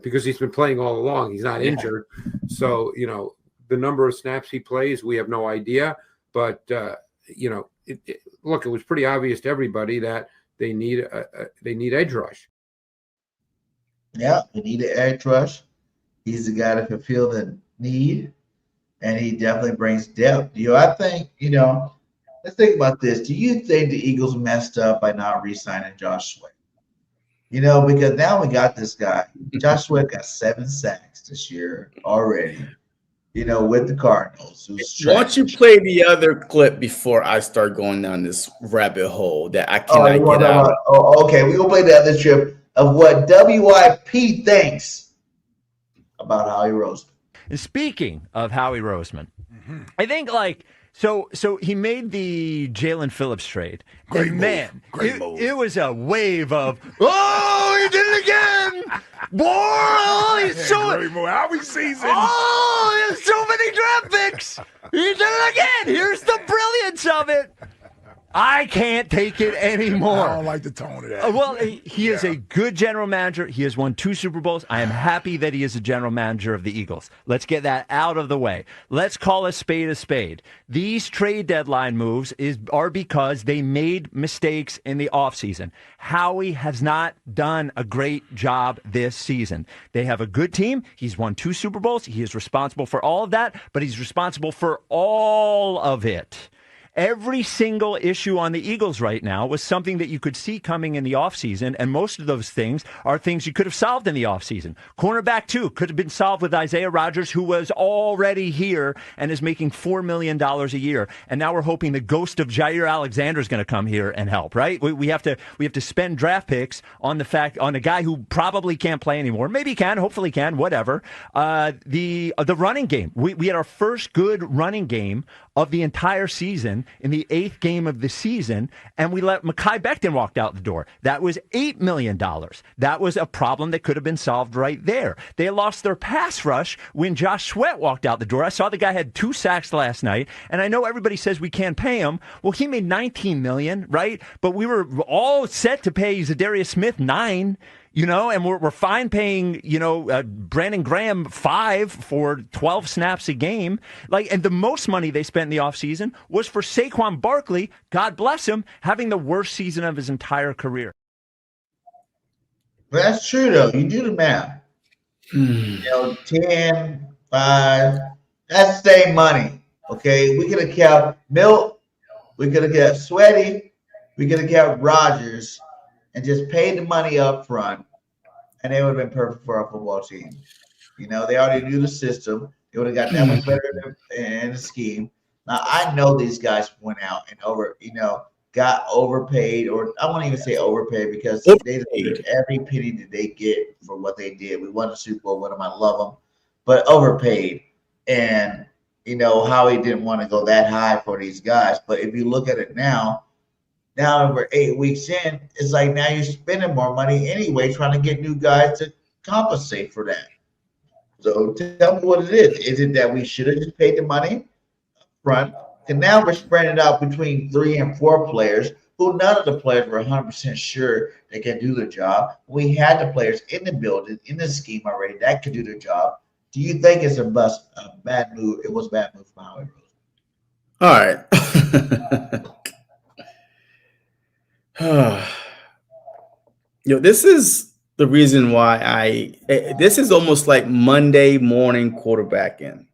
because he's been playing all along. He's not injured. So, the number of snaps he plays, we have no idea. But, it was pretty obvious to everybody that they need edge rush. Yeah, they need an edge rush. He's the guy that can feel the need. And he definitely brings depth. I think, let's think about this. Do you think the Eagles messed up by not re-signing Josh Sweat? Because now we got this guy. Josh Sweat got 7 sacks this year already, with the Cardinals. Why don't you play the other clip before I start going down this rabbit hole that I cannot get out? Okay. We're going to play the other strip of what WIP thinks about Howie Roseman. And speaking of Howie Roseman, I think so he made the Jaelan Phillips trade. Great and move. Man, Great move. It was a wave of, he did it again! Boy, he's so Great move. Howie season. there's so many draft picks! He did it again! Here's the brilliance of it! I can't take it anymore. I don't like the tone of that. Well, he is a good general manager. He has won 2 Super Bowls. I am happy that he is a general manager of the Eagles. Let's get that out of the way. Let's call a spade a spade. These trade deadline moves are because they made mistakes in the offseason. Howie has not done a great job this season. They have a good team. He's won 2 Super Bowls. He is responsible for all of that, but he's responsible for all of it. Every single issue on the Eagles right now was something that you could see coming in the offseason, and most of those things are things you could have solved in the offseason. Cornerback, too, could have been solved with Isaiah Rodgers, who was already here and is making $4 million a year. And now we're hoping the ghost of Jaire Alexander is going to come here and help, right? We have to spend draft picks on a guy who probably can't play anymore. Maybe he can, hopefully can, whatever. The running game. We had our first good running game of the entire season in the 8th game of the season, and we let Mekhi Becton walk out the door. That was $8 million. That was a problem that could have been solved right there. They lost their pass rush when Josh Sweat walked out the door. I saw the guy had 2 sacks last night, and I know everybody says we can't pay him. Well, he made $19 million, right? But we were all set to pay Zadarius Smith $9 million. And we're fine paying, Brandon Graham $5 for 12 snaps a game. And the most money they spent in the offseason was for Saquon Barkley, God bless him, having the worst season of his entire career. That's true, though. You do the math. 10, 5, that's the same money. Okay, we could have kept Milt, we could have kept Sweaty, we could have kept Rodgers, and just paid the money up front, and they would have been perfect for our football team. They already knew the system. They would have got that much better in the scheme. Now I know these guys went out and got overpaid, or I won't even say overpaid because they deserve every penny that they get for what they did. We won the Super Bowl with them. I love them, but overpaid. And Howie didn't want to go that high for these guys. But if you look at it now we're 8 weeks in, it's like now you're spending more money anyway, trying to get new guys to compensate for that. So tell me what it is. Is it that we should have just paid the money up front? And now we're spreading it out between 3 and 4 players who none of the players were 100% sure they can do the job. We had the players in the building, in the scheme already that could do the job. Do you think it's a bad move? It was a bad move from Howie Roseman. All right. This is the reason why this is almost like Monday morning quarterbacking.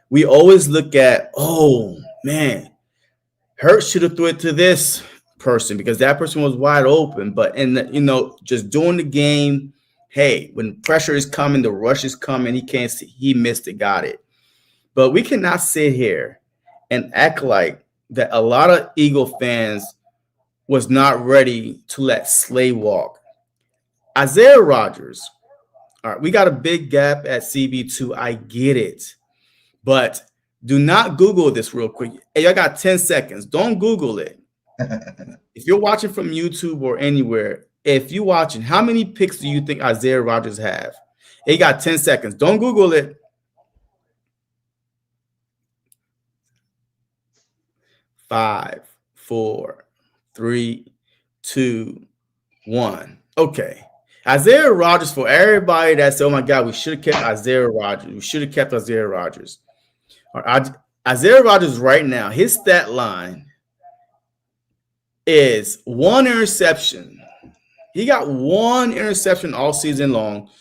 We always look at, oh man, Hurts should have threw it to this person because that person was wide open. But just doing the game, hey, when pressure is coming, the rush is coming, he can't see, he missed it, got it. But we cannot sit here and act like that a lot of Eagle fans was not ready to let Slay walk. Isaiah Rodgers, all right, we got a big gap at CB2. I get it. But do not Google this real quick. Hey, I got 10 seconds. Don't Google it. If you're watching from YouTube or anywhere, if you're watching, how many picks do you think Isaiah Rodgers have? He got 10 seconds. Don't Google it. 5, 4, 3, 2, 1. Okay. Isaiah Rodgers, for everybody that said, oh my God, we should have kept Isaiah Rodgers. We should have kept Isaiah Rodgers. Isaiah Rodgers right now, his stat line is 1 interception. He got 1 interception all season long,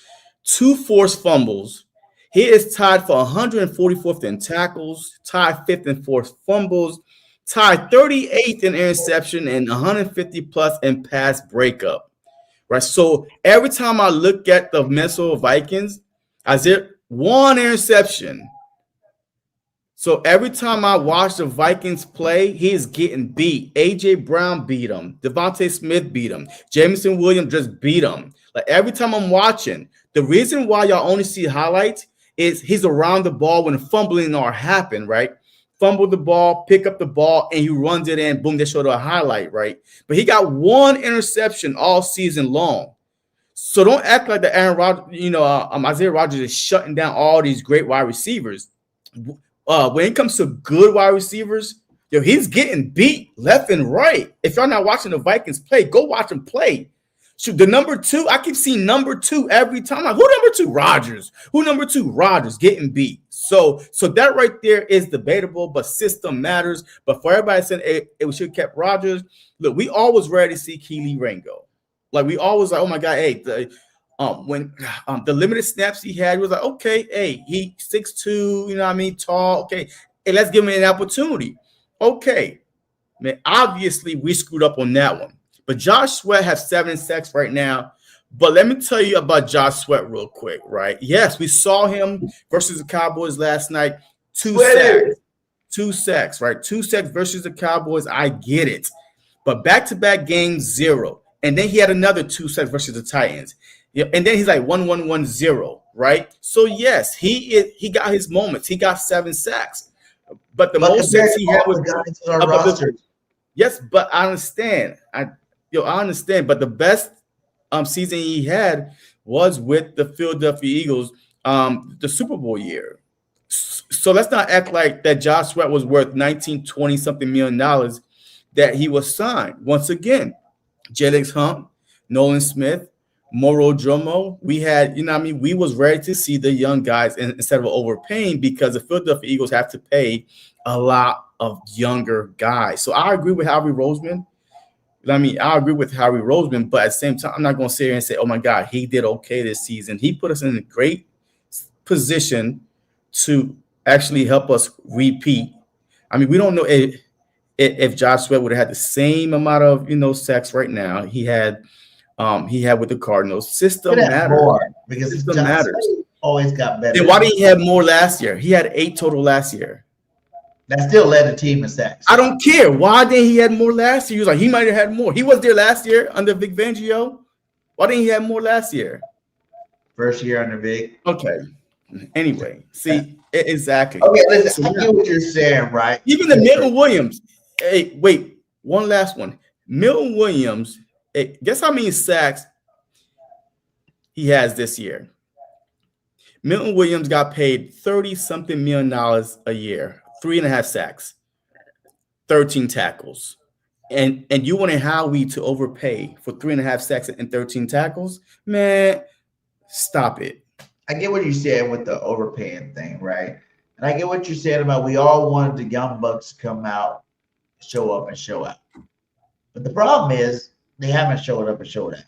2 forced fumbles. He is tied for 144th in tackles, tied 5th in forced fumbles, tied 38th in interception, and 150 plus in pass breakup. Right. So every time I look at the Minnesota Vikings, Isaiah 1 interception. So every time I watch the Vikings play, he is getting beat. AJ Brown beat him. Devontae Smith beat him. Jameson Williams just beat him. Like every time I'm watching, the reason why y'all only see highlights is he's around the ball when fumbling or happen, right? Fumble the ball, pick up the ball, and he runs it in. Boom, they showed a highlight, right? But he got 1 interception all season long. So don't act like the Aaron Rodgers, Isaiah Rodgers is shutting down all these great wide receivers. When it comes to good wide receivers, he's getting beat left and right. If y'all not watching the Vikings play, go watch them play. Shoot, the number 2, I keep seeing number 2 every time. Like, who number 2? Rodgers. Who number 2? Rodgers getting beat. So that right there is debatable, but system matters. But for everybody saying we should have kept Rodgers, look, we always ready to see Keely Ringo. Like we always like, oh my God, hey, when the limited snaps he had, he was like, okay, hey, he 6'2", tall. Okay, hey, let's give him an opportunity. Okay, man, obviously we screwed up on that one. But Josh Sweat has 7 sacks right now. But let me tell you about Josh Sweat real quick, right? Yes, we saw him versus the Cowboys last night. 2 sacks. 2 sacks, right? 2 sacks versus the Cowboys. I get it. But back-to-back games, 0. And then he had another 2 sacks versus the Titans. And then he's like 1-1-1-0, right? So, yes, he got his moments. He got 7 sacks. But the most sacks he had was guys on our roster. Yes, but I understand. I understand. But the best season he had was with the Philadelphia Eagles, the Super Bowl year. So let's not act like that Josh Sweat was worth $19-20-something million that he was signed. Once again, Jelix Hunt, Nolan Smith, Moro Jomo, we had, we was ready to see the young guys instead of overpaying because the Philadelphia Eagles have to pay a lot of younger guys. So I agree with Howie Roseman. I mean, I agree with Howie Roseman, but at the same time, I'm not going to sit here and say, "Oh my God, he did okay this season." He put us in a great position to actually help us repeat. I mean, we don't know if Josh Sweat would have had the same amount of sacks right now. He had with the Cardinals. System matters. Because system Josh matters. Sweat always got better. Then why did he have more last year? He had 8 total last year. That still led the team in sacks. I don't care. Why didn't he have more last year? He was like, he might have had more. He was there last year under Vic Fangio. Why didn't he have more last year? First year under Vic. Okay. Anyway, see, exactly. Okay, listen, I get what you're saying, right? Even the Milton Williams. Hey, wait, one last one. Milton Williams, guess how many sacks he has this year? Milton Williams got paid $30-something million a year, 3.5 sacks, 13 tackles. And you wanted Howie to overpay for 3.5 sacks and 13 tackles? Man, stop it. I get what you said with the overpaying thing, right? And I get what you said about we all wanted the young bucks to come out, show up, and show out. But the problem is they haven't showed up and showed out.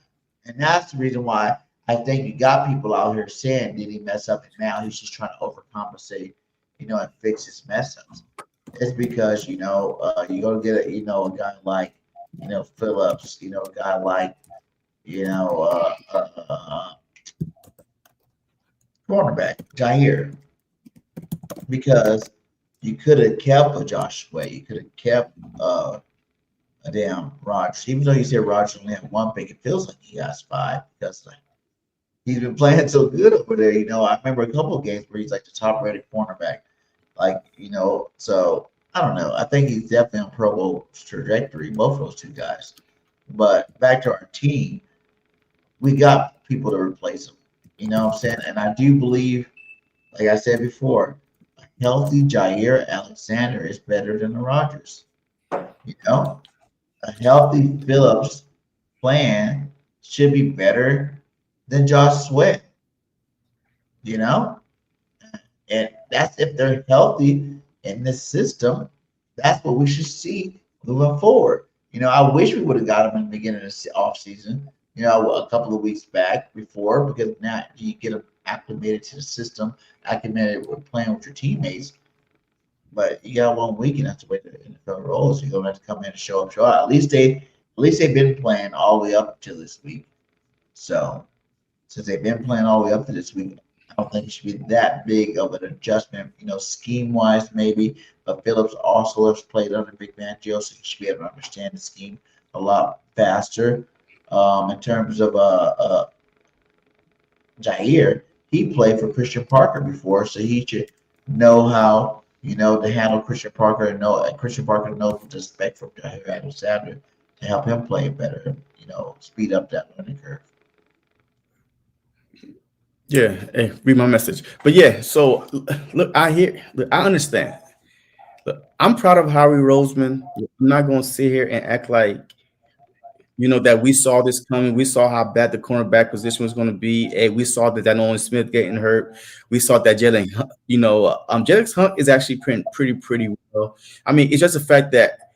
And that's the reason why I think you got people out here saying, did he mess up? And now he's just trying to overcompensate, and fix his mess ups. It's because, you're going to get a guy like, Phillips, a guy like, cornerback, Jaire. Because you could have kept a Josh Sweat. You could have kept a damn Rodgers. Even though you said Rodgers only had 1 pick, it feels like he has 5 because he's been playing so good over there. I remember a couple of games where he's like the top-rated cornerback. So I don't know. I think he's definitely on Pro Bowl trajectory, both of those two guys. But back to our team, we got people to replace them. You know what I'm saying? And I do believe, like I said before, a healthy Jaire Alexander is better than the Rodgers. A healthy Phillips plan should be better than Josh Sweat. And that's if they're healthy in this system. That's what we should see moving forward. I wish we would have got him in the beginning of the offseason, a couple of weeks back before, because now you get them acclimated to the system, acclimated with playing with your teammates. But you got 1 week, and that's the way the NFL rolls. You're gonna have to come in and show up, show out. At least they've been playing all the way up to this week. So since they've been playing all the way up to this week, I don't think it should be that big of an adjustment, scheme-wise maybe. But Phillips also has played under Big Fangio, so he should be able to understand the scheme a lot faster. In terms of Jaire, he played for Christian Parker before, so he should know how, to handle Christian Parker and Christian Parker knows what to expect from Jaire Alexander to help him play better, speed up that learning curve. Yeah, hey, read my message. But yeah, so look, I understand. Look, I'm proud of Howie Roseman. I'm not going to sit here and act like, that we saw this coming. We saw how bad the cornerback position was going to be. Hey, we saw that Nolan Smith getting hurt. We saw that Jaelan, Jaelan Hunt is actually pretty well. I mean, it's just the fact that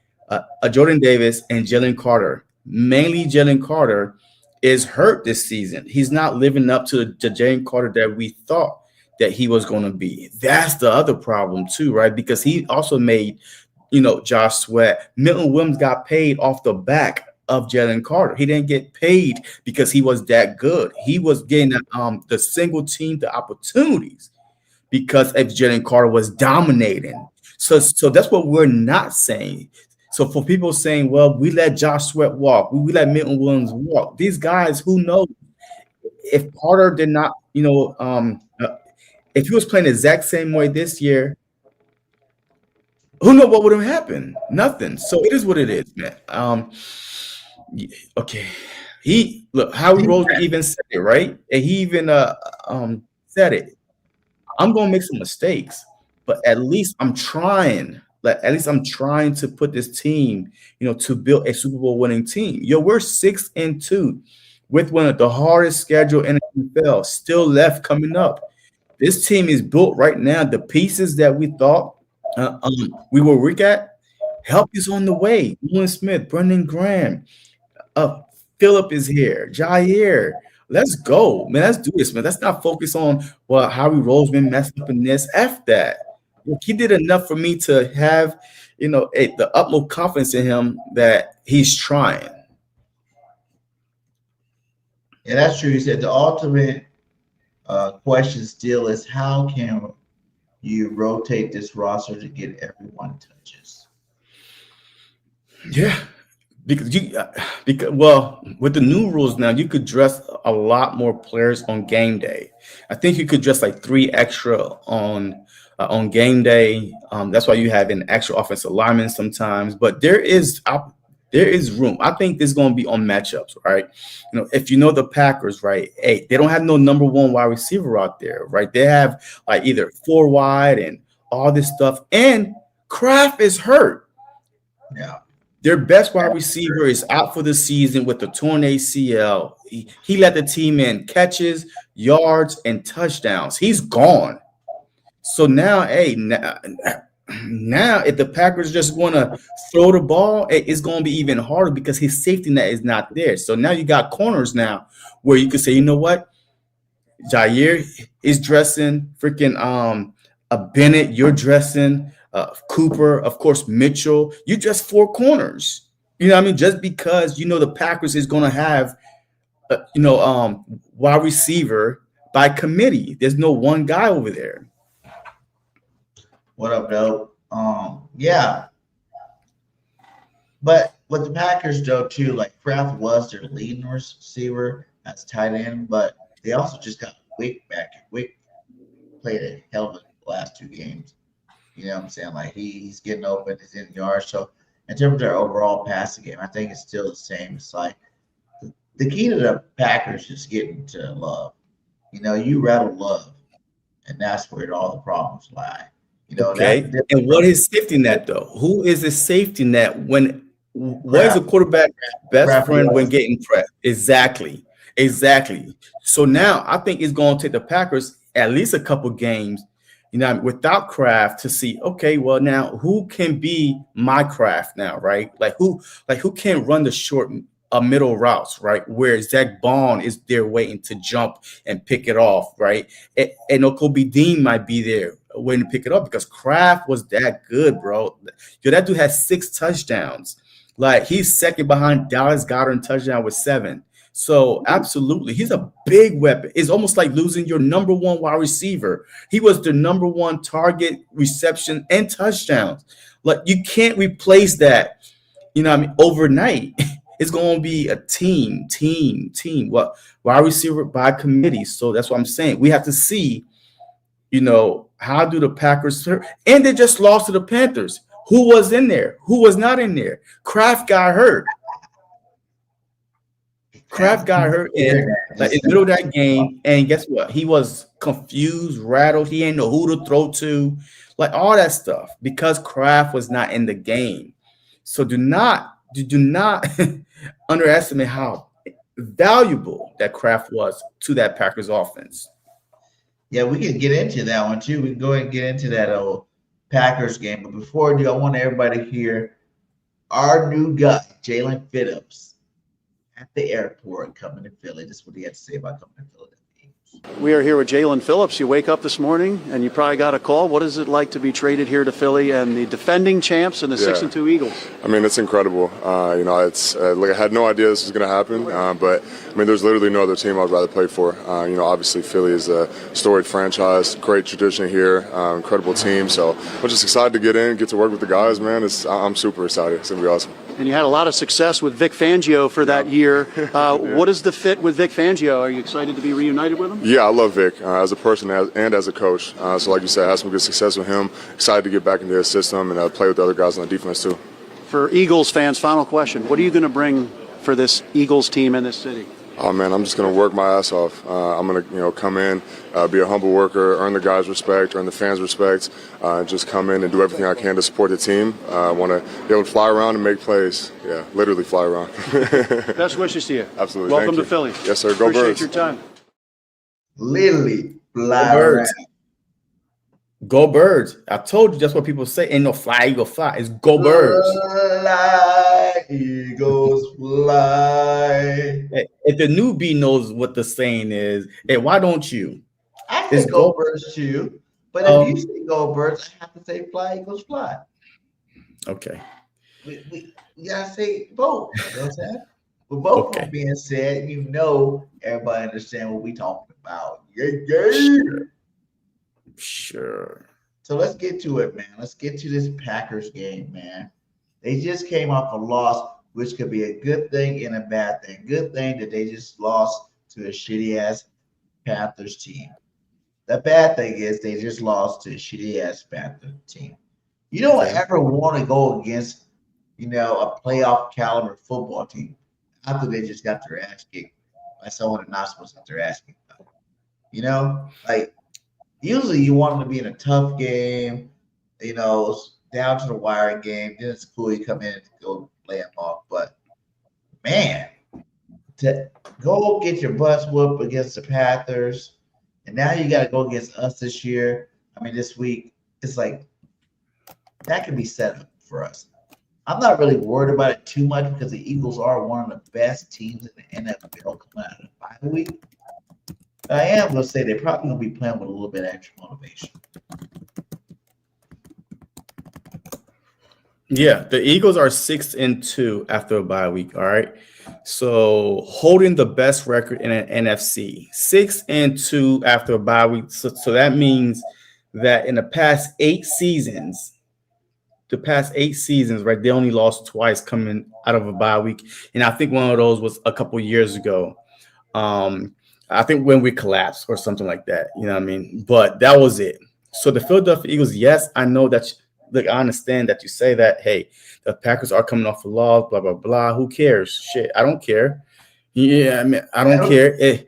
Jordan Davis and Jalen Carter, mainly Jalen Carter, is hurt this season. He's not living up to the Jalen Carter that we thought that he was going to be. That's the other problem too, right? Because he also made, Josh Sweat. Milton Williams got paid off the back of Jalen Carter. He didn't get paid because he was that good. He was getting the single team the opportunities because if Jalen Carter was dominating. So that's what we're not saying. So for people saying, well, we let Josh Sweat walk, we let Milton Williams walk. These guys, who knows if Carter did not, if he was playing the exact same way this year, who knows what would have happened? Nothing. So it is what it is, man. Okay. Howie Roseman even said it, right? And he even said it. I'm gonna make some mistakes, but at least I'm trying. At least I'm trying to put this team, to build a Super Bowl winning team. We're 6-2 with one of the hardest schedule in the NFL still left coming up. This team is built right now. The pieces that we thought we were weak at, Help is on the way. Ewan Smith, Brendan Graham, Phillip is here. Jaire. Let's go, man. Let's do this, man. Let's not focus on Howie Roseman messed up in this. F that. Look, he did enough for me to have, the utmost confidence in him that he's trying. Yeah, that's true. He said the ultimate question still is how can you rotate this roster to get everyone touches? Yeah, because with the new rules now, you could dress a lot more players on game day. I think you could dress like 3 extra on game day. That's why you have an extra offensive lineman sometimes. But there is room. I think this is going to be on matchups, right? If you know the Packers, right? Hey, they don't have no number 1 wide receiver out there, right? They have like either 4 wide and all this stuff. And Kraft is hurt. Yeah. Their best wide receiver is out for the season with a torn ACL. He led the team in catches, yards, and touchdowns. He's gone. So now, now if the Packers just want to throw the ball, it's going to be even harder because his safety net is not there. So now you got corners now where you can say, you know what? Jaire is dressing freaking Bennett. You're dressing Cooper, of course, Mitchell. You dress 4 corners. You know what I mean? Just because the Packers is going to have, wide receiver by committee. There's no one guy over there. What up, dope? Yeah. But with the Packers, though, too, like Kraft was their leading receiver as tight end, but they also just got Wick back. Wick played a hell of the last 2 games. You know what I'm saying? Like he's getting open, he's in yards. So in terms of their overall passing game, I think it's still the same. It's like the key to the Packers is getting to Love. You rattle Love, and that's where all the problems lie. Okay. And what is safety net though? Who is a safety net what is a quarterback best friend when getting pressed? Exactly. So now I think it's going to take the Packers at least a couple games, without Kraft to see, okay, well now who can be my Kraft now, right? Who can run the short middle routes, right? Where Zach Bond is there waiting to jump and pick it off, right? And Okobe Dean might be there waiting to pick it up because Kraft was that good, bro. That dude has 6 touchdowns. Like he's second behind Dallas Goedert in touchdown with 7. So absolutely, he's a big weapon. It's almost like losing your number 1 wide receiver. He was the number 1 target, reception, and touchdowns. Like you can't replace that, overnight. It's going to be a team. What wide receiver by committee. So that's what I'm saying. We have to see, how do the Packers serve? And they just lost to the Panthers. Who was in there? Who was not in there? Kraft got hurt. In the middle of that game, and guess what? He was confused, rattled. He didn't know who to throw to, like all that stuff because Kraft was not in the game. So do not underestimate how valuable that Kraft was to that Packers offense. Yeah, we can get into that one too. We can go ahead and get into that old Packers game. But before I do, I want everybody to hear our new guy, Jaelan Phillips, at the airport coming to Philly. This is what he had to say about coming to Philadelphia. We are here with Jaelan Phillips. You wake up this morning and you probably got a call. What is it like to be traded here to Philly and the defending champs and the 6-2 Eagles? I mean, it's incredible. It's I had no idea this was going to happen, but I mean, there's literally no other team I'd rather play for. Obviously Philly is a storied franchise, great tradition here, incredible team. So I'm just excited to get to work with the guys, man. I'm super excited. It's going to be awesome. And you had a lot of success with Vic Fangio for that year. What is the fit with Vic Fangio? Are you excited to be reunited with him? Yeah, I love Vic as a person and as a coach. So like you said, I had some good success with him. Excited to get back into his system and play with the other guys on the defense too. For Eagles fans, final question. What are you going to bring for this Eagles team in this city? Oh, man, I'm just going to work my ass off. I'm going to, come in, be a humble worker, earn the guys' respect, earn the fans' respect, just come in and do everything I can to support the team. I want to be able to fly around and make plays. Yeah, literally fly around. Best wishes to you. Absolutely. Welcome to Philly. Yes, sir. Go Appreciate Birds. your time. Literally fly around. Go Birds. I told you that's what people say. Ain't no fly, eagle, fly. It's go Birds. Fly, Eagles, fly. Hey, if the newbie knows what the saying is, hey, why don't you? I say go Birds too, but if you say go Birds, I have to say fly, Eagles, fly. Okay. We gotta say both. You know what I'm saying? With both being said, everybody understand what we talking about. Yeah. Sure. So let's get to it, man. Let's get to this Packers game, man. They just came off a loss, which could be a good thing and a bad thing. Good thing that they just lost to a shitty-ass Panthers team. The bad thing is they just lost to a shitty-ass Panthers team. You don't ever want to go against, a playoff caliber football team after they just got their ass kicked by someone that's not supposed to get their ass kicked. Usually you want them to be in a tough game, down to the wire game. Then it's cool you come in and go play them off. But, man, to go get your butts whooped against the Panthers, and now you got to go against us this week, it's like that could be set up for us. I'm not really worried about it too much because the Eagles are one of the best teams in the NFL coming out of the bye week. But I am going to say they're probably going to be playing with a little bit extra motivation. Yeah, the Eagles are 6-2 after a bye week. All right. So holding the best record in an NFC, 6-2 after a bye week. So that means that in the past 8 seasons, right, they only lost twice coming out of a bye week. And I think one of those was a couple years ago. I think when we collapsed or something like that, you know what I mean? But that was it. So the Philadelphia Eagles, yes, I know that. Look, I understand that you say that, hey, the Packers are coming off a loss, blah, blah, blah. Who cares? Shit, I don't care. Yeah, I mean, I don't care if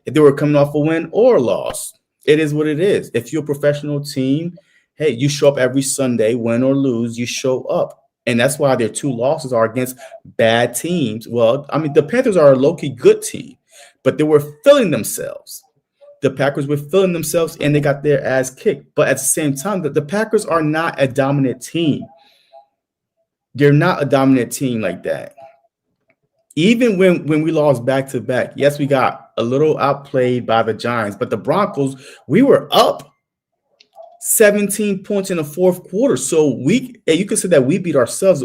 they were coming off a win or a loss. It is what it is. If you're a professional team, hey, you show up every Sunday, win or lose, you show up. And that's why their 2 losses are against bad teams. Well, I mean, the Panthers are a low-key good team, but they were filling themselves. The Packers were filling themselves and they got their ass kicked. But at the same time, the Packers are not a dominant team. They're not a dominant team like that. Even when we lost back-to-back, yes, we got a little outplayed by the Giants, but the Broncos, we were up 17 points in the fourth quarter. So you could say that we beat ourselves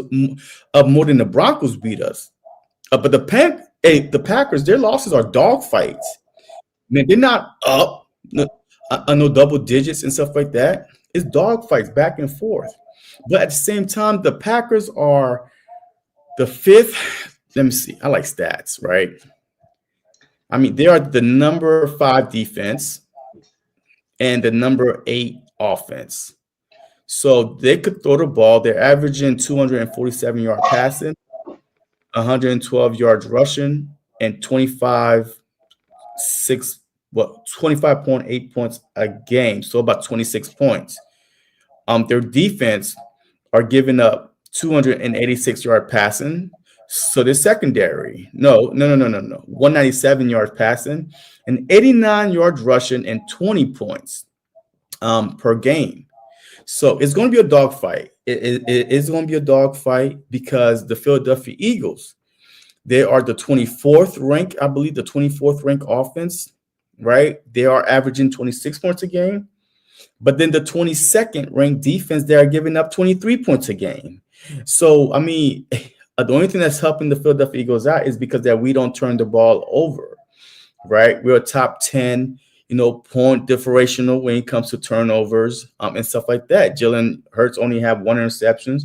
up more than the Broncos beat us. But the Packers, their losses are dogfights. Man, they're not up, no double digits and stuff like that. It's dogfights back and forth. But at the same time, the Packers are the 5th. Let me see. I like stats, right? I mean, they are the number 5 defense and the number 8 offense. So they could throw the ball. They're averaging 247 yards passing, 112 yards rushing, and 25.8 points a game, so about 26 points. Their defense are giving up 286 yard passing. So the secondary, no, 197 yards passing, and 89 yards rushing, and 20 points per game. So it's going to be a dogfight. It is going to be a dogfight because the Philadelphia Eagles, they are the 24th rank, I believe, the 24th rank offense. Right, they are averaging 26 points a game, but then the 22nd ranked defense, they are giving up 23 points a game. So, I mean, the only thing that's helping the Philadelphia Eagles out is because that we don't turn the ball over, right? We're a top 10, point differential when it comes to turnovers and stuff like that. Jalen Hurts only have 1 interception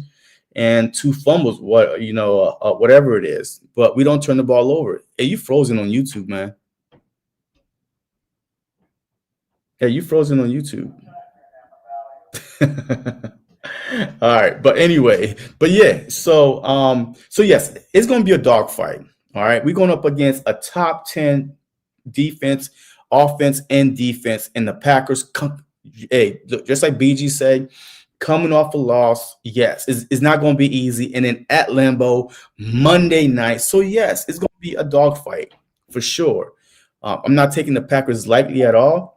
and 2 fumbles, whatever it is, but we don't turn the ball over. Hey, you frozen on YouTube, man. Yeah, you frozen on YouTube. All right, but anyway, so yes, it's going to be a dogfight. All right, we're going up against a top 10 defense, offense, and defense, and the Packers. Hey, just like BG said, coming off a loss, yes, it's not going to be easy, and then at Lambeau Monday night. So yes, it's going to be a dogfight for sure. I'm not taking the Packers lightly at all.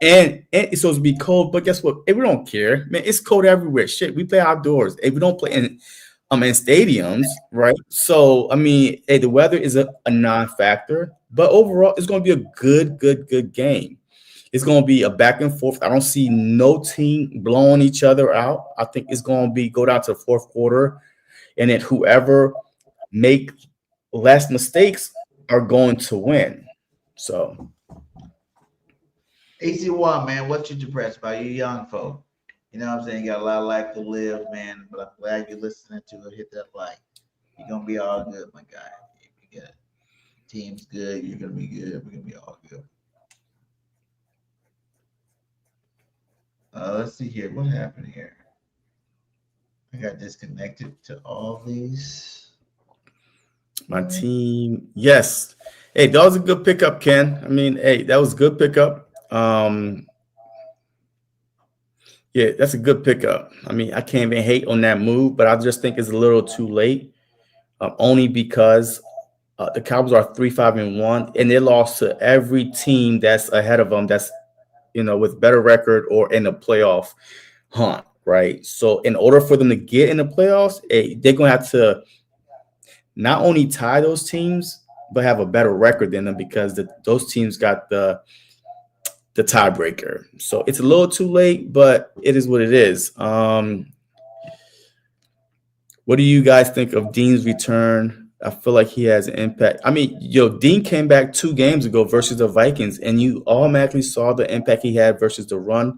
And it's supposed to be cold, but guess what? Hey, we don't care, man. It's cold everywhere. Shit, we play outdoors. Hey, we don't play in stadiums, right? So I mean, hey, the weather is a non-factor, but overall, it's going to be a good game. It's going to be a back and forth. I don't see no team blowing each other out. I think it's going to be go down to the fourth quarter, and then whoever make less mistakes are going to win. So. AC1, man, what you depressed by? You young folk. You know what I'm saying? You got a lot of life to live, man. But I'm glad you're listening to it. Hit that like. You're going to be all good, my guy. You get it. Team's good. You're going to be good. We're going to be all good. Let's see here. What happened here? I got disconnected to all these. My team. Yes. Hey, that was a good pickup, Ken. I mean, hey, that was a good pickup. Yeah, that's a good pickup. I mean, I can't even hate on that move, but I just think it's a little too late. Only because the Cowboys are 3-5-1, and they lost to every team that's ahead of them. That's with better record or in the playoff hunt, right? So, in order for them to get in the playoffs, they're gonna have to not only tie those teams, but have a better record than them because those teams got the tiebreaker. So it's a little too late, but it is what it is. What do you guys think of Dean's return? I feel like he has an impact. I mean, Dean came back 2 games ago versus the Vikings, and you automatically saw the impact he had versus the run.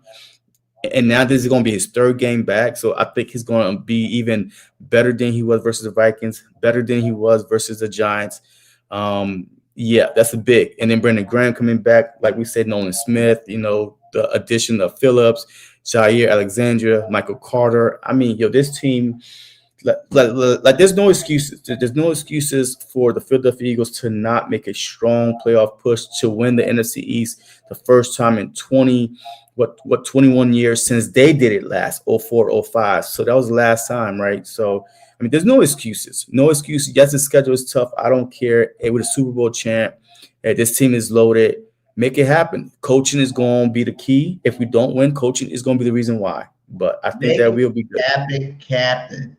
And now this is going to be his 3rd game back. So I think he's going to be even better than he was versus the Vikings, better than he was versus the Giants. Yeah, that's a big. And then Brandon Graham coming back, like we said, Nolan Smith, the addition of Phillips, Jaire Alexander, Michael Carter. I mean, this team, like there's no excuses. There's no excuses for the Philadelphia Eagles to not make a strong playoff push to win the NFC East the first time in 21 years since they did it last, 04-05. So that was the last time, right? So I mean, there's no excuses. No excuses. Yes, the schedule is tough. I don't care. Hey, we're the Super Bowl champ. Hey, this team is loaded. Make it happen. Coaching is going to be the key. If we don't win, coaching is going to be the reason why. But I think that we'll be good. Captain.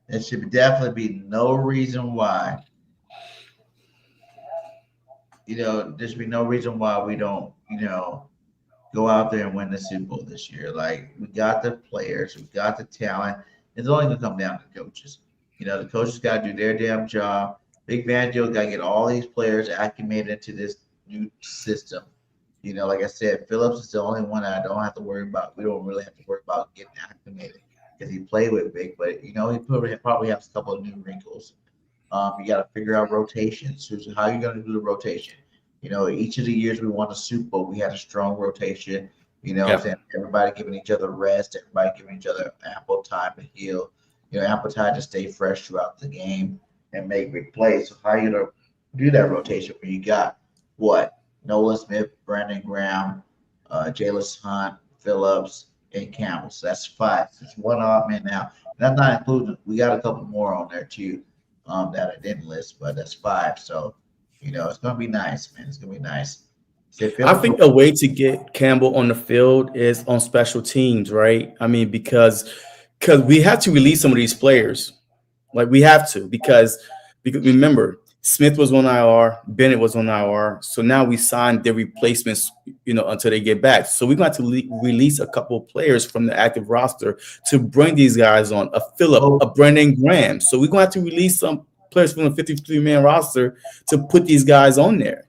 There should definitely be no reason why. There should be no reason why we don't, go out there and win the Super Bowl this year. Like, we got the players. We got the talent. It's only going to come down to coaches. The coaches got to do their damn job. Big Fangio got to get all these players acclimated into this new system. Like I said, Phillips is the only one I don't have to worry about. We don't really have to worry about getting acclimated because he played with Big, but he probably has a couple of new wrinkles. You got to figure out rotations. How are you going to do the rotation? Each of the years we won the Super Bowl, we had a strong rotation. Everybody giving each other rest, everybody giving each other ample time to heal, ample time to stay fresh throughout the game and make big plays. So how are you going to do that rotation when you got Nolan Smith, Brandon Graham, Jameis Hunt, Phillips, and Campbell? So that's 5. So it's 1 odd man now. That's not including, we got a couple more on there too that I didn't list, but that's 5. So, it's going to be nice, man. It's going to be nice. I think a way to get Campbell on the field is on special teams, right? I mean, because we have to release some of these players. Like, we have to because remember, Smith was on IR, Bennett was on IR. So now we signed their replacements, until they get back. So we're going to have to release a couple of players from the active roster to bring these guys on, a Phillip, a Brandon Graham. So we're going to have to release some players from the 53-man roster to put these guys on there.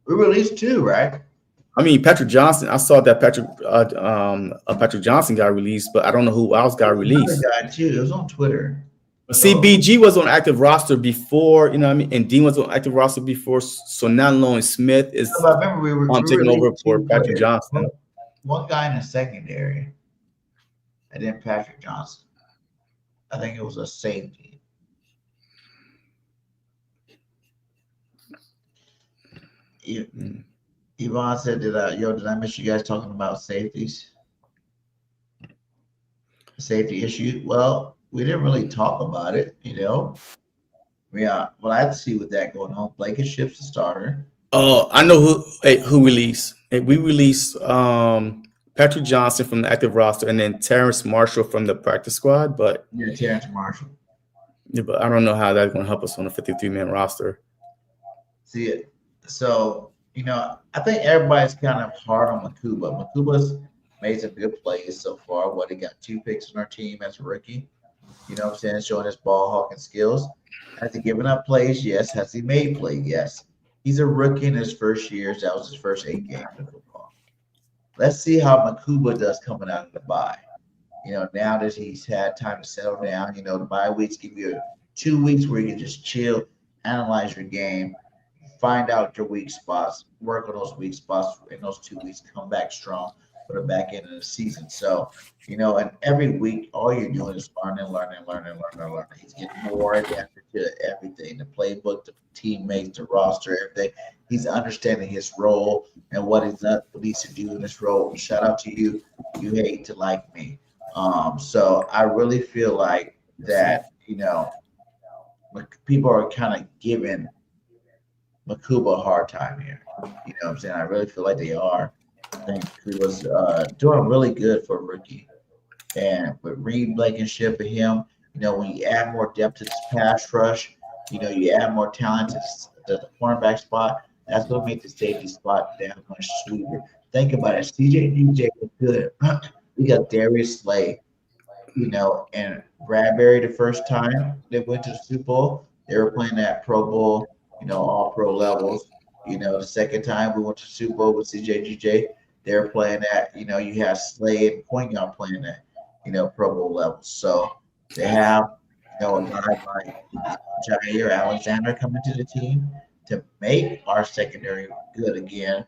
We released 2, right? I mean, Patrick Johnson. I saw that Patrick Johnson got released, but I don't know who else got released. Guy too. It was on Twitter. But CBG was on active roster before, and Dean was on active roster before. So now Nolan Smith is taking over for Patrick Johnson. One guy in the secondary, and then Patrick Johnson. I think it was a safety. Yvonne said, did I miss you guys talking about safeties? Safety issue? Well, we didn't really talk about it, Yeah. Well, I have to see with that going on. Blankenship's the starter. Oh, I know who released. We released Patrick Johnson from the active roster and then Terrence Marshall from the practice squad. But Terrence Marshall. Yeah, but I don't know how that's going to help us on a 53-man roster. See it. So, I think everybody's kind of hard on Makuba. Makuba's made some good plays so far. He got 2 picks on our team as a rookie. You know what I'm saying? Showing his ball hawking skills. Has he given up plays? Yes. Has he made plays? Yes. He's a rookie in his first years. That was his first 8 games of football. Let's see how Makuba does coming out of the bye. Now that he's had time to settle down, the bye weeks give you 2 weeks where you can just chill, analyze your game, find out your weak spots, work on those weak spots in those 2 weeks, come back strong for the back end of the season. So, and every week, all you're doing is learning. He's getting more adapted to everything, the playbook, the teammates, the roster, everything. He's understanding his role and what he needs to do in this role. Shout out to you. You hate to like me. So I really feel like that, people are kind of giving Makuba a hard time here. You know what I'm saying? I really feel like they are. I think he was doing really good for a rookie. And with Reed Blankenship and him, when you add more depth to this pass rush, you add more talent to the cornerback spot, that's going to make the safety spot that much sweeter. Think about it. CJ was good. We got Darius Slay, and Bradbury the first time they went to the Super Bowl. They were playing at Pro Bowl, all pro levels. The second time we went to the Super Bowl with CJGJ, they were playing at, you have Slay and Poignant playing at, Pro Bowl levels. So they have, a guy like Jaire Alexander coming to the team to make our secondary good again.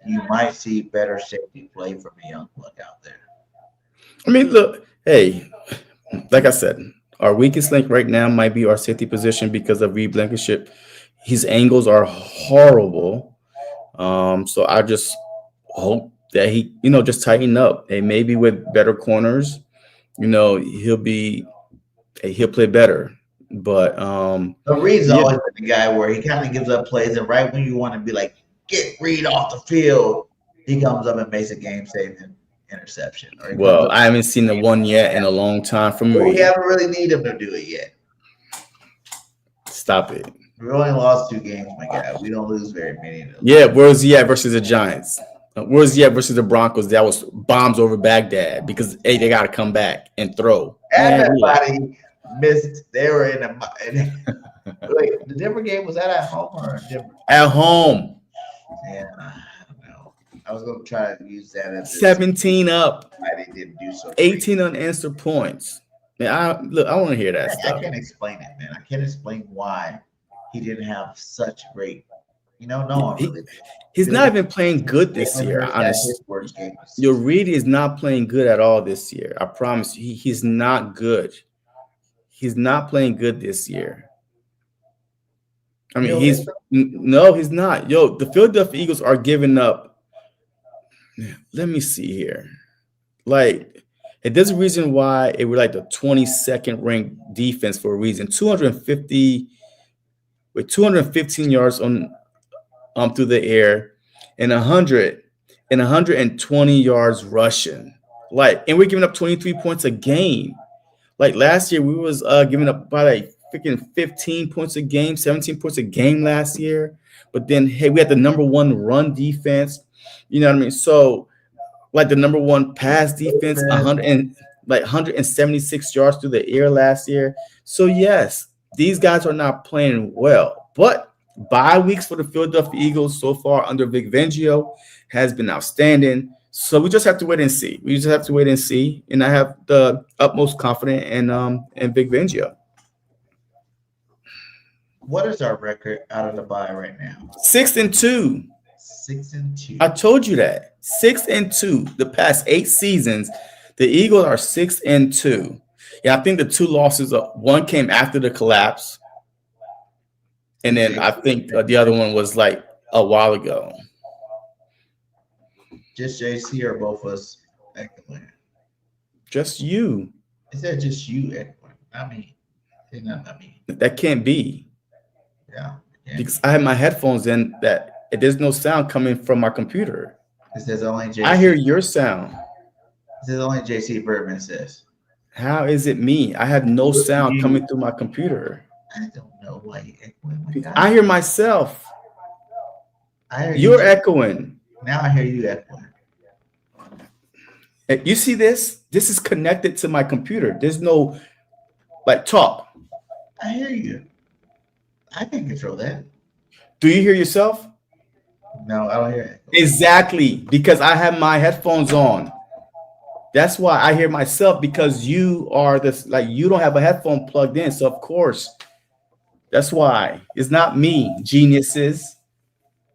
You might see better safety play from a young buck out there. I mean, look, hey, like I said, our weakest link right now might be our safety position because of Reed Blankenship. His angles are horrible. So I just hope that he, just tighten up. And maybe with better corners, he'll play better. But Reed's always been the guy where he kind of gives up plays, and right when you want to be like, get Reed off the field, he comes up and makes a game-saving interception. Well, I haven't seen the one yet in a long time from Reed. We haven't really need him to do it yet. Stop it. We only lost 2 games, my guy. We don't lose very many of those. Yeah, where's he at versus the Giants? Where's he at versus the Broncos? That was bombs over Baghdad because they got to come back and throw. Everybody missed. They were in a. Wait, the Denver game, was that at home or Denver? At home. Yeah, I don't know. I was going to try to use that as 17 up. They didn't do so. 18 unanswered points. Man, I want to hear that stuff. I can't explain it, man. I can't explain why he didn't have such great. No one really. He's not even playing good this year. Honestly, your Reed is not playing good at all this year. I promise you, he's not good. He's not playing good this year. I mean, he's not. Yo, the Philadelphia Eagles are giving up. Let me see here. Like, there's a reason why it was like the 22nd ranked defense for a reason. 250 with 215 yards on through the air and 120 yards rushing. Like, and we're giving up 23 points a game. Like last year, we was giving up by like freaking 15 points a game, 17 points a game last year. But then, hey, we had the number 1 run defense. You know what I mean? So, like the number 1 pass defense, 176 yards through the air last year. So yes, these guys are not playing well, but bye weeks for the Philadelphia Eagles so far under Vic Fangio has been outstanding. So we just have to wait and see. And I have the utmost confidence in Vic Fangio. What is our record out of the bye right now? 6-2. 6-2. I told you that. 6-2. The past 8 seasons, the Eagles are 6-2. Yeah, I think the 2 losses, one came after the collapse. And then I think the other one was like a while ago. Just JC or both of us? Just you. Is that just you? I mean, that can't be. Yeah. Because I have my headphones in that there's no sound coming from my computer. It says only JC. I hear your sound. It says only JC Birdman says. How is it me? I have no sound coming through my computer. I don't know why you echoing. I hear myself. I hear You're echoing. Now I hear you echoing. You see this? This is connected to my computer. There's no like talk. I hear you. I can control that. Do you hear yourself? No, I don't hear it. Exactly, because I have my headphones on. That's why I hear myself, because you are this, like, you don't have a headphone plugged in. So of course, that's why it's not me, geniuses.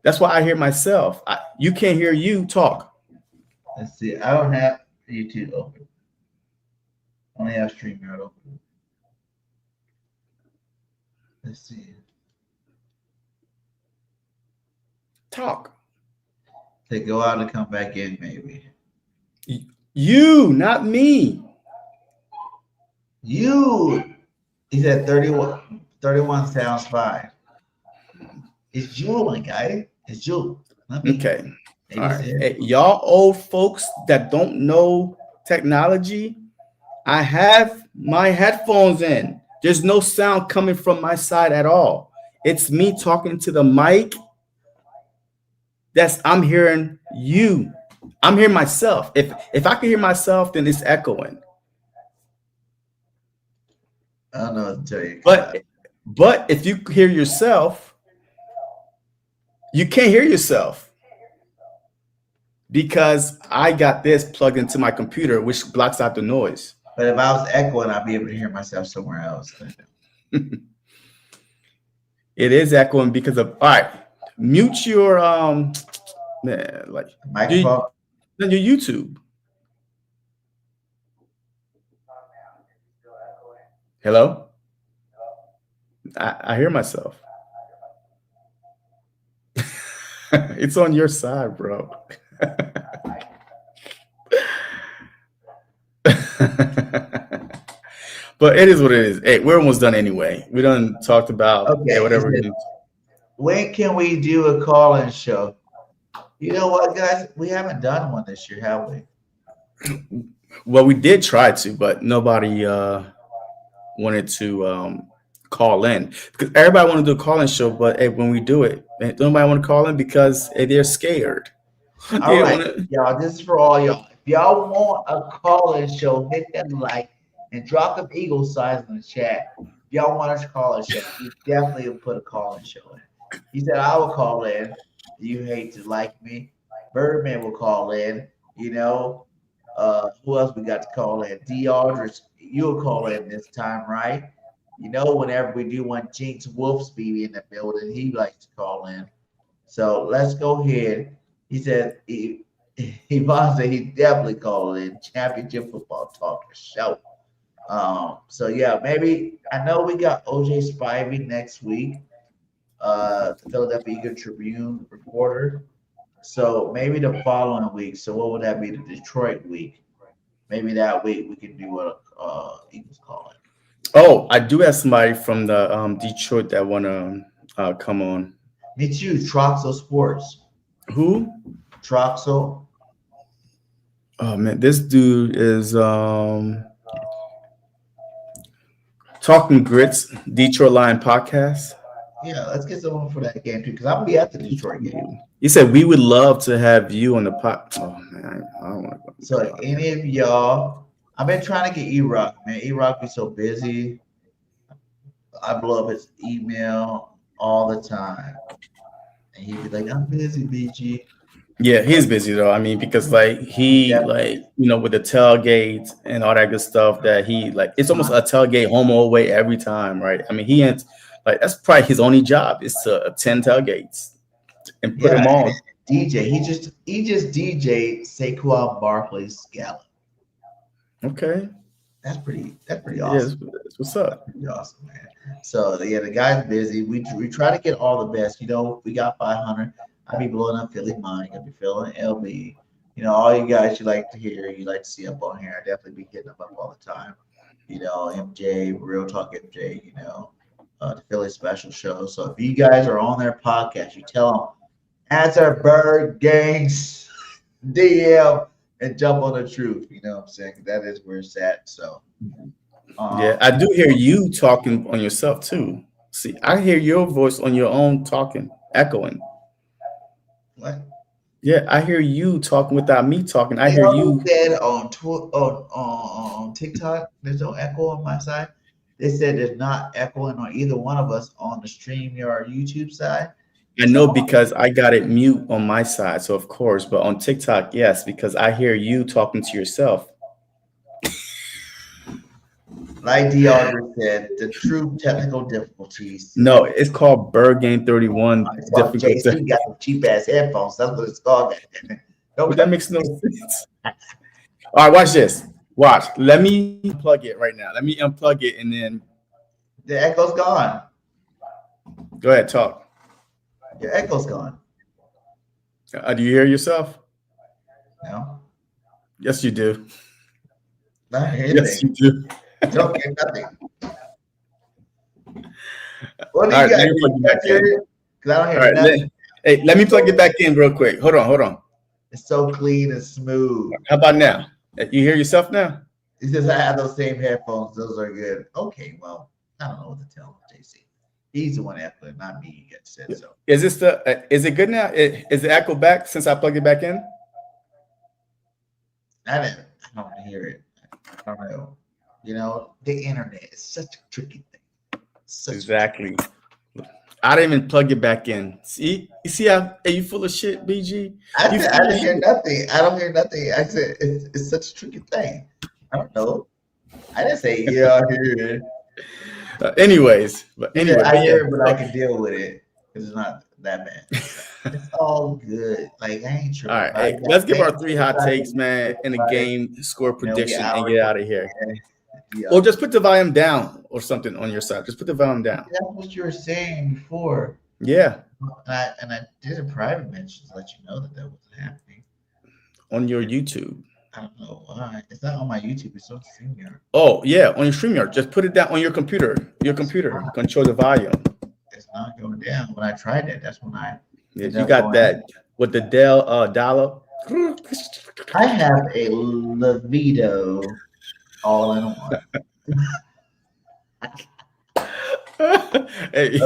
That's why I hear myself. You can't hear you talk. Let's see. I don't have YouTube open. I only have StreamYard open. Let's see. Talk. They go out and come back in, maybe. You, not me. You. He said 31 sounds fine. It's you, my guy. It's you. Okay. All right. Hey, y'all old folks that don't know technology, I have my headphones in. There's no sound coming from my side at all. It's me talking to the mic. I'm hearing you. I'm hearing myself. If I can hear myself, then it's echoing. I don't know what to tell you. But if you hear yourself, you can't hear yourself, because I got this plugged into my computer, which blocks out the noise. But if I was echoing, I'd be able to hear myself somewhere else. It is echoing because of, all right, mute your microphone. Your YouTube. Hello? I hear myself. It's on your side, bro. But it is what it is. Hey, we're almost done anyway. We done talked about whatever. When can we do a call-in show? You know what, guys? We haven't done one this year, have we? Well, we did try to, but nobody wanted to call in, because everybody wanted to do a call-in show. But hey, when we do it, nobody want to call in because they're scared. All right, y'all. This is for all y'all. If y'all want a call-in show, hit that like and drop them eagle signs in the chat. If y'all want us to call a show, we definitely will put a call-in show in. He said I will call in. You hate to like me. Birdman will call in. You know, who else we got to call in? D. Aldridge, you'll call in this time, right? You know, whenever we do one, Jinx Wolfsby in the building, he likes to call in. So let's go ahead. He said he said he definitely called in Championship Football Talk show. So yeah, maybe I know we got OJ Spivey next week, the Philadelphia Eagle Tribune reporter. So maybe the following week. So what would that be? The Detroit week. Maybe that week we can do a Eagles call in. Oh, I do have somebody from the Detroit that want to come on. Me too. Troxel Sports. Who? Troxel. Oh man, this dude is Talking Grits, Detroit Lion podcast. Yeah, let's get someone for that game too, because I'm gonna be at the Detroit game. He said we would love to have you on the pod. Oh man, I don't want to go. So any of y'all, I've been trying to get E-Rock, man. E-Rock be so busy. I blow up his email all the time. And he'd be like, I'm busy, BG. Yeah, he's busy though. I mean, because like he like, you know, with the tailgates and all that good stuff that he like, it's almost a tailgate home away every time, right? I mean, he ain't like, that's probably his only job is to attend tailgates and put them on. DJ, he just DJ'd Saquon Barkley's Gala. Okay. That's pretty awesome. Yeah, that's what's up. Pretty awesome, man. So yeah, the guy's busy. We try to get all the best. You know, we got 500. I'll be blowing up Philly Mike. I'll be feeling LB. You know, all you guys you like to hear, you like to see up on here. I definitely be hitting them up all the time. You know, MJ, Real Talk MJ, you know, the Philly Special Show. So if you guys are on their podcast, you tell them, answer BirdGang. DM and jump on the truth. You know what I'm saying? That is where it's at. So, yeah, I do hear you talking on yourself too. See, I hear your voice on your own talking, echoing. What? Yeah, I hear you talking without me talking. I You hear know you. who said on TikTok, there's no echo on my side. They said there's not echoing on either one of us on the StreamYard YouTube side. I know because I got it mute on my side, so of course, but on TikTok, yes, because I hear you talking to yourself. Like DeAndre said, the true technical difficulties. No, it's called BirdGang 31. JC got the cheap ass headphones. That's what it's called. But that makes no sense. All right, watch this. Watch. Let me unplug it right now. Let me unplug it and then the echo's gone. Go ahead, talk. Your echo's gone. Do you hear yourself? No. Yes, you do. Not hear yes, you do. I don't hear nothing. What do you got? Because I don't hear nothing. Let me plug it back in real quick. Hold on. It's so clean and smooth. How about now? You hear yourself now? He says I have those same headphones. Those are good. Okay, well, I don't know what to tell him, JC. He's the one echoing, not me. You said so. Is it good now? Is the echo back since I plugged it back in? I don't hear it. I don't know. You know, the internet is such a tricky thing. Exactly. I didn't even plug it back in. See, you see how are you full of shit, BG? I didn't hear nothing. I don't hear nothing. I said it's such a tricky thing. I don't know. I didn't say yeah, I hear it. Anyways, I hear it, but I can deal with it because it's not that bad. It's all good. Like I ain't sure. All right, hey, let's give our 3 hot takes, man, in the game score prediction and get out of here. Yeah. Or just put the volume down or something on your side. Just put the volume down. That's what you were saying before. Yeah. And I did a private mention to let you know that wasn't happening. On your YouTube. I don't know why. It's not on my YouTube. It's on StreamYard. Oh, yeah, on your StreamYard. Just put it down on your computer. Control the volume. It's not going down. When I tried that, that's when I... Yeah, you got that with the Dell dial-up? I have a Livedo all in one. Hey,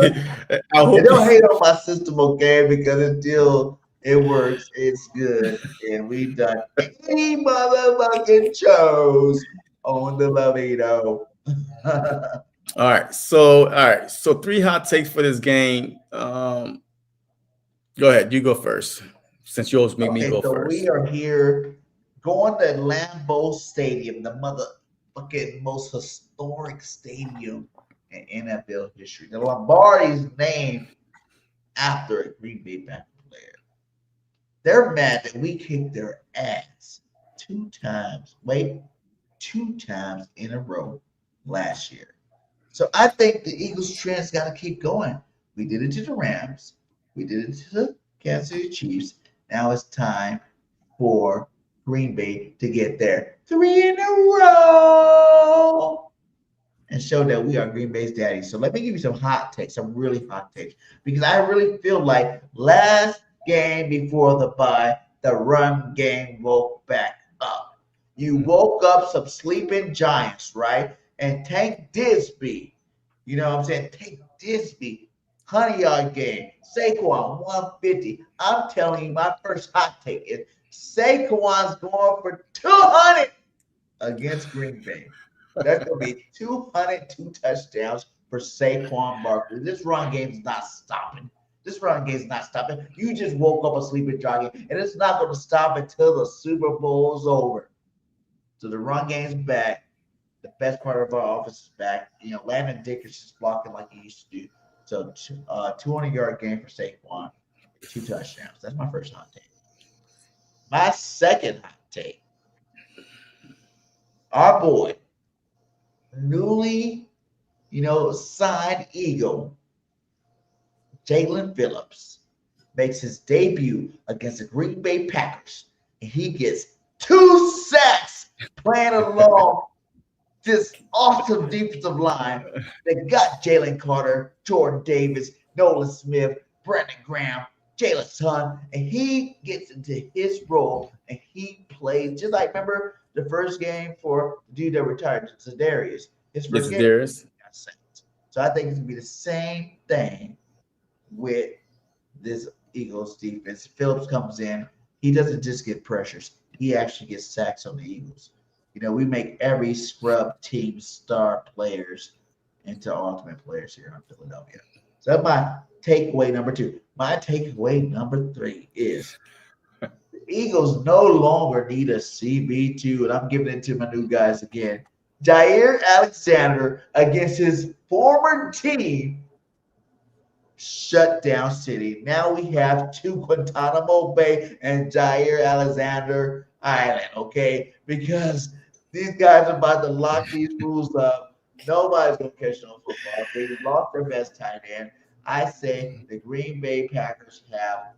I don't hate on my system, okay? Because it works, it's good, and we've done any motherfucking shows on the Livedo. All right, so 3 hot takes for this game. Go ahead, you go first, since you always make me go first. We are here going to Lambeau Stadium, the motherfucking most historic stadium in NFL history. The Lombardi's named after a Green Bay Packers player. They're mad that we kicked their ass 2 times in a row last year. So I think the Eagles trend's got to keep going. We did it to the Rams. We did it to the Kansas City Chiefs. Now it's time for Green Bay to get there 3 in a row and show that we are Green Bay's daddy. So let me give you some hot takes, some really hot takes, because I really feel like last game before the bye, the run game woke back up. You woke up some sleeping giants, right? And Tank Disby, you know what I'm saying? Tank Disby, 100-yard game. Saquon, 150. I'm telling you, my first hot take is Saquon's going for 200 against Green Bay. That's going to be 202 touchdowns for Saquon Barkley. This run game is not stopping. You just woke up a sleeping giant, and it's not going to stop until the Super Bowl is over. So the run game's back. The best part of our offense is back. You know, Landon Dickerson's blocking like he used to do. So 200-yard game for Saquon, 2 touchdowns. That's my first hot take. My second hot take. Our boy, newly, signed Eagle, Jaelan Phillips, makes his debut against the Green Bay Packers, and he gets 2 sacks playing along this awesome defensive line that got Jalen Carter, Jordan Davis, Nolan Smith, Brandon Graham, Jalen's son, and he gets into his role and he plays just like remember the first game for the dude that retired, Za'Darius. His first game. Got sacked. So I think it's gonna be the same thing with this Eagles defense. Phillips comes in, he doesn't just get pressures, he actually gets sacks on the Eagles. You know, we make every scrub team star players into ultimate players here in Philadelphia. So that's my takeaway number 2. My takeaway number 3 is the Eagles no longer need a CB2, and I'm giving it to my new guys again. Jaire Alexander against his former team shut down City. Now we have 2 Guantanamo Bay and Jaire Alexander Island, okay? Because these guys are about to lock these rules up. Nobody's going to catch no football. They lost their best tight end. I say the Green Bay Packers have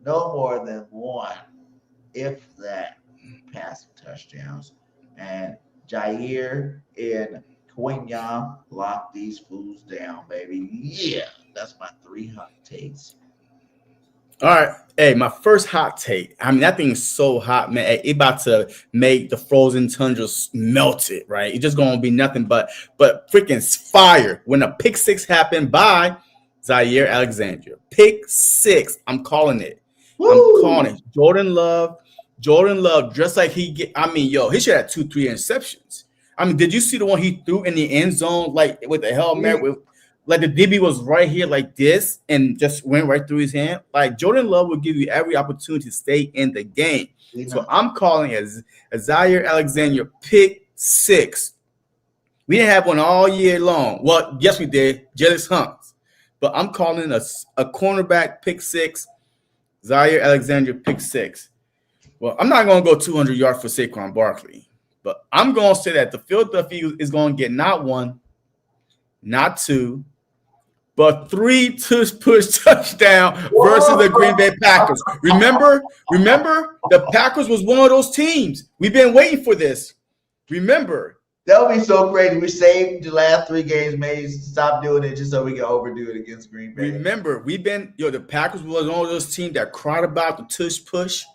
no more than 1, if that, passing touchdowns. And Jaire and Quinnen lock these fools down, baby. Yeah, that's my 3 hot takes. All right. Hey, my first hot take. I mean, that thing is so hot, man. Hey, it about to make the frozen tundra melt it, right? It's just going to be nothing but freaking fire when a pick 6 happened by Jaire Alexander. Pick 6. I'm calling it. Woo! I'm calling it. Jordan Love, just like he should have 2-3 interceptions. I mean, did you see the one he threw in the end zone, like with the helmet, like the DB was right here like this and just went right through his hand? Like Jordan Love will give you every opportunity to stay in the game. So I'm calling it a Jaire Alexander pick 6. We didn't have one all year long. Well, yes, we did. Jealous Hunks. But I'm calling a cornerback pick 6, Jaire Alexander pick 6. Well, I'm not going to go 200 yards for Saquon Barkley, but I'm going to say that the Philadelphia Eagles is going to get not 1, not 2, but 3 push touchdown versus the Green Bay Packers. Remember, the Packers was one of those teams. We've been waiting for this. Remember. That would be so crazy. We saved the last 3 games, maybe stop doing it just so we can overdo it against Green Bay. Remember, the Packers was one of those teams that cried about the tush push,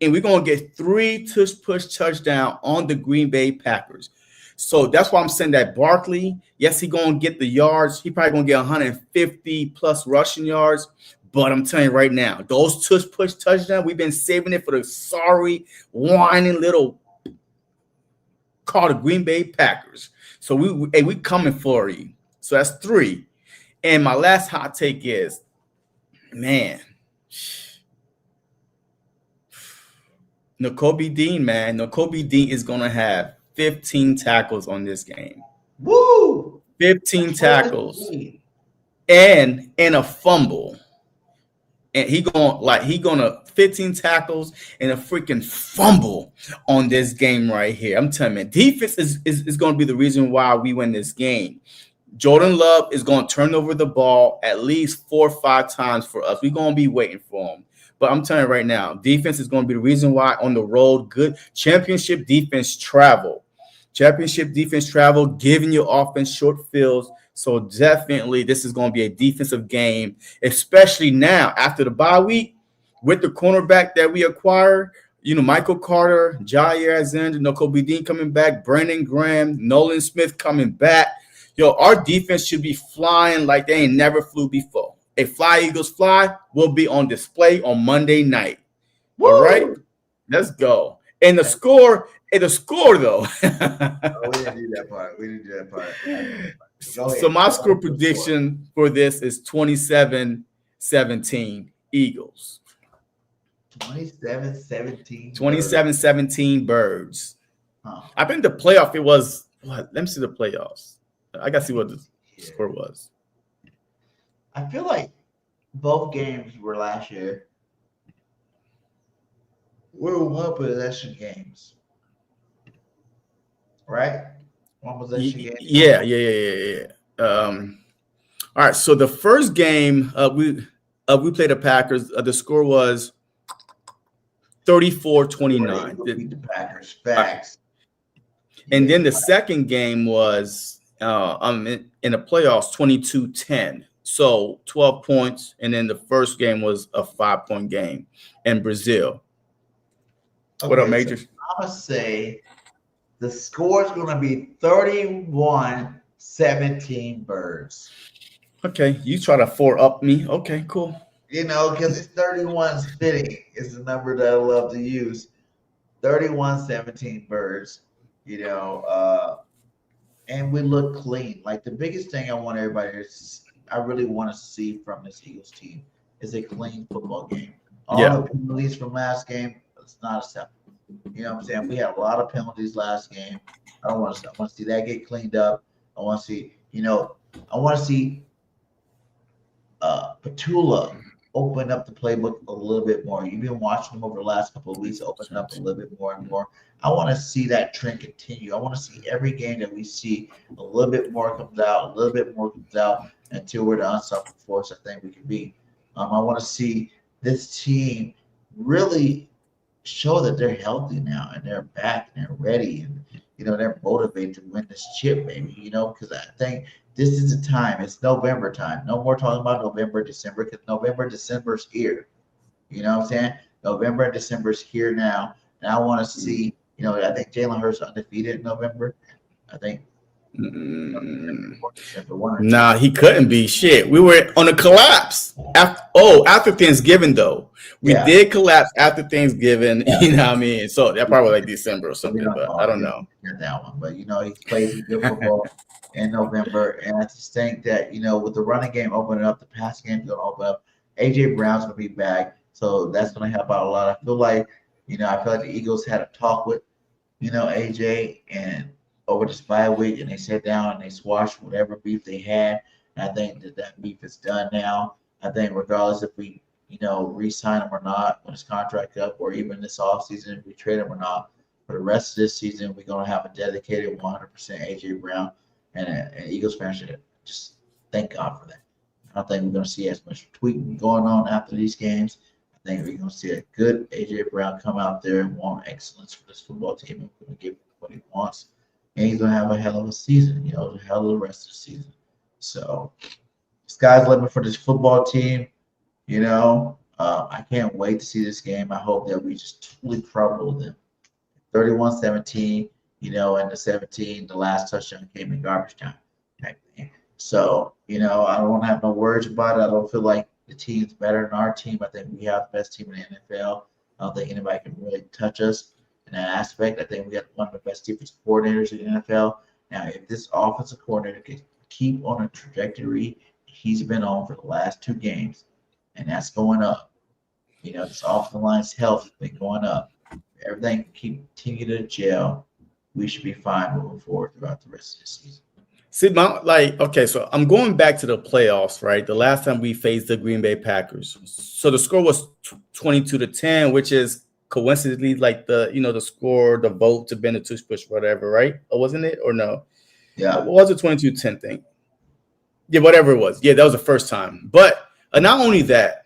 and we're going to get 3 tush push touchdown on the Green Bay Packers. So that's why I'm saying that Barkley, yes, he's going to get the yards. He probably going to get 150 plus rushing yards. But I'm telling you right now, those tush push touchdowns, we've been saving it for the sorry, whining little called the Green Bay Packers. So we coming for you. So that's 3. And my last hot take is, man, Nakobe Dean, man. Nakobe Dean is going to have 15 tackles on this game. Woo! 15 tackles and a fumble. And he gonna 15 tackles and a freaking fumble on this game right here. I'm telling you, man, defense is going to be the reason why we win this game. Jordan Love is going to turn over the ball at least 4 or 5 times for us. We're going to be waiting for him. But I'm telling you right now, defense is going to be the reason why on the road, good championship defense travel. Championship defense travel, giving you offense short fields. So definitely this is going to be a defensive game, especially now after the bye week with the cornerback that we acquired. Michael Carter, Jaire Alexander, Nakobe Dean coming back, Brandon Graham, Nolan Smith coming back. Our defense should be flying like they ain't never flew before. A Fly Eagles Fly will be on display on Monday night. Woo! All right, let's go. And the score though. We didn't do that part. So my score prediction for this is 27-17 Eagles. 27-17. 27-17 Birds. I think the playoff it was what? Let me see the playoffs. I gotta see what the score was. I feel like both games were last year. We were one possession games, right? One possession game. Yeah. All right. So the first game we played the Packers. The score was 34-29. Beat the Packers. Facts. And then the second game was in the playoffs 22-10. So 12 points, and then the first game was a 5-point game in Brazil. Okay, what up, Major? So I'm going to say the score is going to be 31-17 Birds. Okay, you try to 4-up me. Okay, cool. Because it's 31's fitting is the number that I love to use. 31-17 Birds, and we look clean. Like the biggest thing I want everybody to I really want to see from this Eagles team is a clean football game. All the penalties from last game, it's not acceptable. You know what I'm saying? We had a lot of penalties last game. I want to see that get cleaned up. I want to see, Petula open up the playbook a little bit more. You've been watching them over the last couple of weeks, open up a little bit more and more. I want to see that trend continue. I want to see every game that we see a little bit more comes out, until we're the unstoppable force I think we can be. I want to see this team really show that they're healthy now and they're back and they're ready and they're motivated to win this chip, baby. Because I think this is the time. It's November time. No more talking about November, December, because November, December's here. You know what I'm saying? November and December's here now. And I want to see, I think Jalen Hurts undefeated in November. I think. Nah, he couldn't be. Shit, we were on a collapse. After Thanksgiving, though. We did collapse after Thanksgiving. Yeah. You know what I mean? So that probably like December or something, but I don't know. That one. But, he plays good football in November. And I just think that, with the running game opening up, the pass game going to open up, A.J. Brown's going to be back. So that's going to help out a lot. I feel like the Eagles had a talk with, A.J. and over this bye week, and they sat down and they squashed whatever beef they had. And I think that beef is done now. I think regardless if we, re-sign him or not when his contract up, or even this offseason if we trade him or not, for the rest of this season, we're going to have a dedicated 100% A.J. Brown, and Eagles fans should just thank God for that. I don't think we're going to see as much tweeting going on after these games. I think we're going to see a good A.J. Brown come out there and want excellence for this football team and going to give him what he wants. And he's going to have a hell of a season, a hell of the rest of the season. So, sky's the limit for this football team. I can't wait to see this game. I hope that we just totally trouble them. 31-17, and the 17, the last touchdown came in garbage time type thing. So, I don't have no words about it. I don't feel like the team's better than our team. I think we have the best team in the NFL. I don't think anybody can really touch us in that aspect. I think we got one of the best defensive coordinators in the NFL. Now, if this offensive coordinator can keep on a trajectory he's been on for the last 2 games, and that's going up. This offensive line's health has been going up. Everything can continue to gel. We should be fine moving forward throughout the rest of the season. See, so I'm going back to the playoffs, right? The last time we faced the Green Bay Packers. So the score was 22-10, which is coincidentally like the score, the vote to bend the tush push, whatever, right? Or wasn't it? Or no? Yeah. What was the 22-10 thing? Yeah, whatever it was. Yeah, that was the first time. But not only that,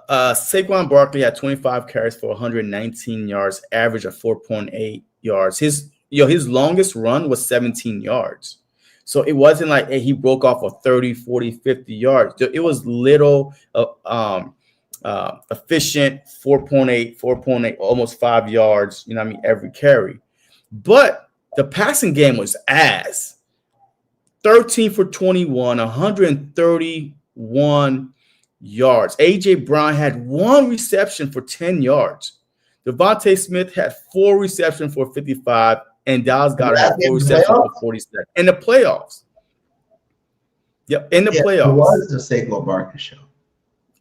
Saquon Barkley had 25 carries for 119 yards, average of 4.8 yards. His longest run was 17 yards. So it wasn't like he broke off for 30, 40, 50 yards. It was little efficient, 4.8, almost 5 yards, every carry. But the passing game was ass. 13 for 21, 131 yards. A.J. Brown had 1 reception for 10 yards. Devontae Smith had 4 receptions for 55, and Dallas Goedert had 4 receptions for 47. In the playoffs. Yep, in the playoffs. It was the Saquon Barkley show.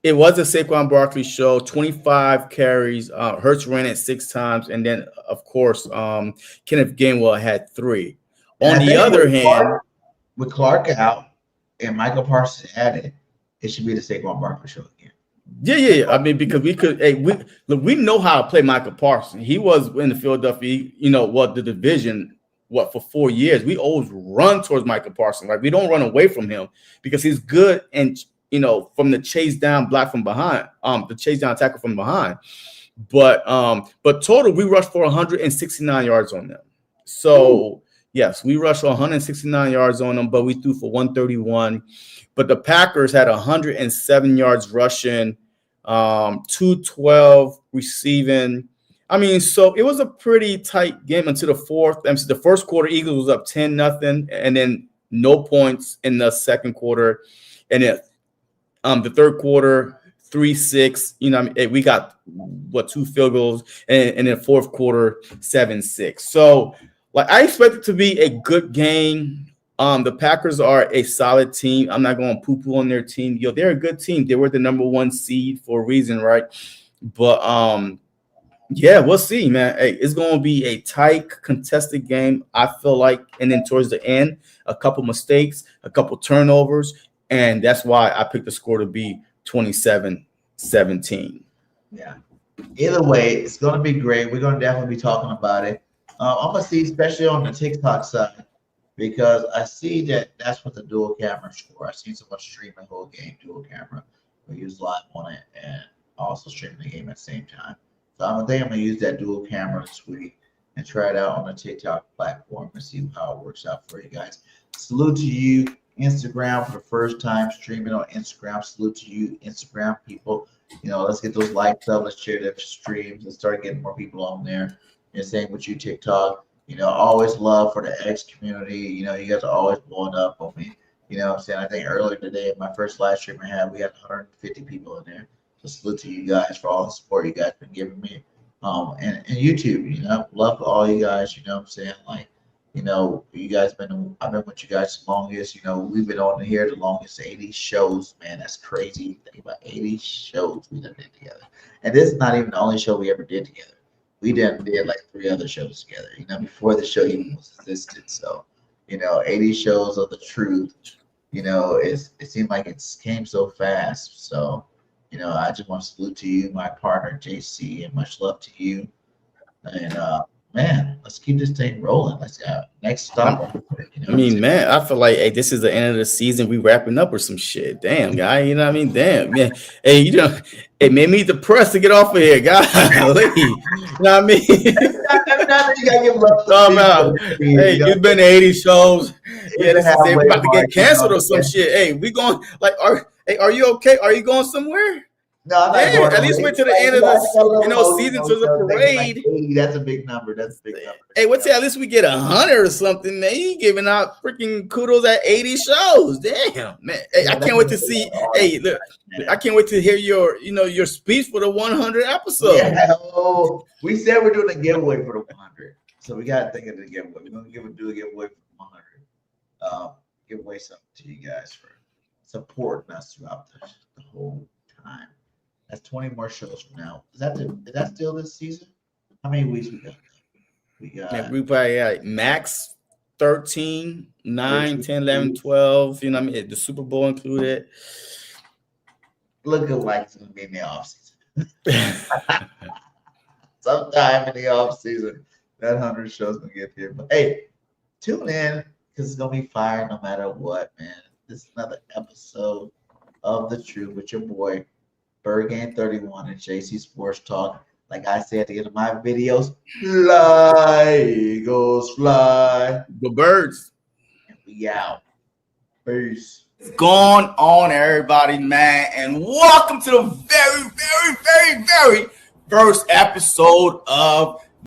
It was a Saquon Barkley show. 25 carries. Hurts ran it 6 times, and then of course, Kenneth Gainwell had 3. On the other hand, with Clark out and Michael Parsons added, it should be the Saquon Barkley show again. Yeah. I mean, because we know how to play Michael Parsons. He was in the Philadelphia, the division, for 4 years. We always run towards Michael Parsons. Like, we don't run away from him because he's good and from the chase down block from behind, the chase down tackle from behind. But total, we rushed for 169 yards on them. So, Yes, we rushed 169 yards on them, but we threw for 131. But the Packers had 107 yards rushing, 212 receiving. I mean, so it was a pretty tight game until the first quarter. Eagles was up 10-0, and then no points in the second quarter. And then the third quarter, 3-6. You know, we got 2 field goals, and then fourth quarter, 7-6. So, like, I expect it to be a good game. The Packers are a solid team. I'm not going to poo-poo on their team. They're a good team. They were the number 1 seed for a reason, right? But yeah, we'll see, man. Hey, it's going to be a tight, contested game, I feel like. And then towards the end, a couple mistakes, a couple turnovers, and that's why I picked the score to be 27-17. Yeah. Either way, it's going to be great. We're going to definitely be talking about it. I'm going to see, especially on the TikTok side, because I see that that's what the dual camera's for. I've seen someone stream the whole game dual camera. We use live on it and also stream the game at the same time. So I'm going to use that dual camera this week and try it out on the TikTok platform and see how it works out for you guys. Salute to you, Instagram, for the first time streaming on Instagram. Salute to you, Instagram people. You know, let's get those likes up. Let's share the streams. Let's start getting more people on there. And same with you, TikTok. You know, always love for the X community. You know, you guys are always blowing up on me. You know what I'm saying? I think earlier today, my first live stream I had, we had 150 people in there. So salute to you guys for all the support you guys been giving me. And YouTube, you know, love for all you guys, you know what I'm saying? Like, you know, you guys I've been with you guys the longest. You know, we've been on here the longest, 80 shows. Man, that's crazy. Think about 80 shows we done did together. And this is not even the only show we ever did together. We did like 3 other shows together, you know, before the show even was existed. So, you know, 80 shows of the truth, you know, it seemed like it came so fast. So, you know, I just want to salute to you, my partner, JC, and much love to you. And, man, let's keep this thing rolling. Let's go. Next stop. You know, I mean, man, I feel like, hey, this is the end of the season. We wrapping up with some shit. Damn, guy. You know what I mean? Damn, man. Hey, you know, it made me depressed to get off of here, guy. You know what I mean? Every now and then you gotta give love. Hey, you've been to 80 shows. Yeah, this is it. We're about to get canceled or some shit. Hey, we going, like, are you okay? Are you going somewhere? No, I'm not going at least wait till the end of the season to the parade. Like that's a big number. That's a big number. Hey, what's at least we get 100 or something, man. You giving out freaking kudos at 80 shows. Damn, man. Hey, I can't wait to see. Hey, look, I can't wait to hear your speech for the 100 episode. Yeah, we said we're doing a giveaway for the 100, so we got to think of the giveaway. We're gonna do a giveaway for 100. Give away something to you guys for supporting us throughout the whole time. That's 20 more shows from now. Is that still this season? How many weeks we got? We probably got max 13, 9, 10, 11, 12. You know what I mean? The Super Bowl included. Look like it's going to be in the offseason. Sometime in the offseason, that 100 show's going to get here. But hey, tune in because it's going to be fire no matter what, man. This is another episode of The Truth with your boy, BirdGang 31 and JC Sports Talk. Like I said at the end of my videos, fly, Eagles, fly. The birds. And we out. Peace. What's going on, everybody, man? And welcome to the very, very, very, very first episode of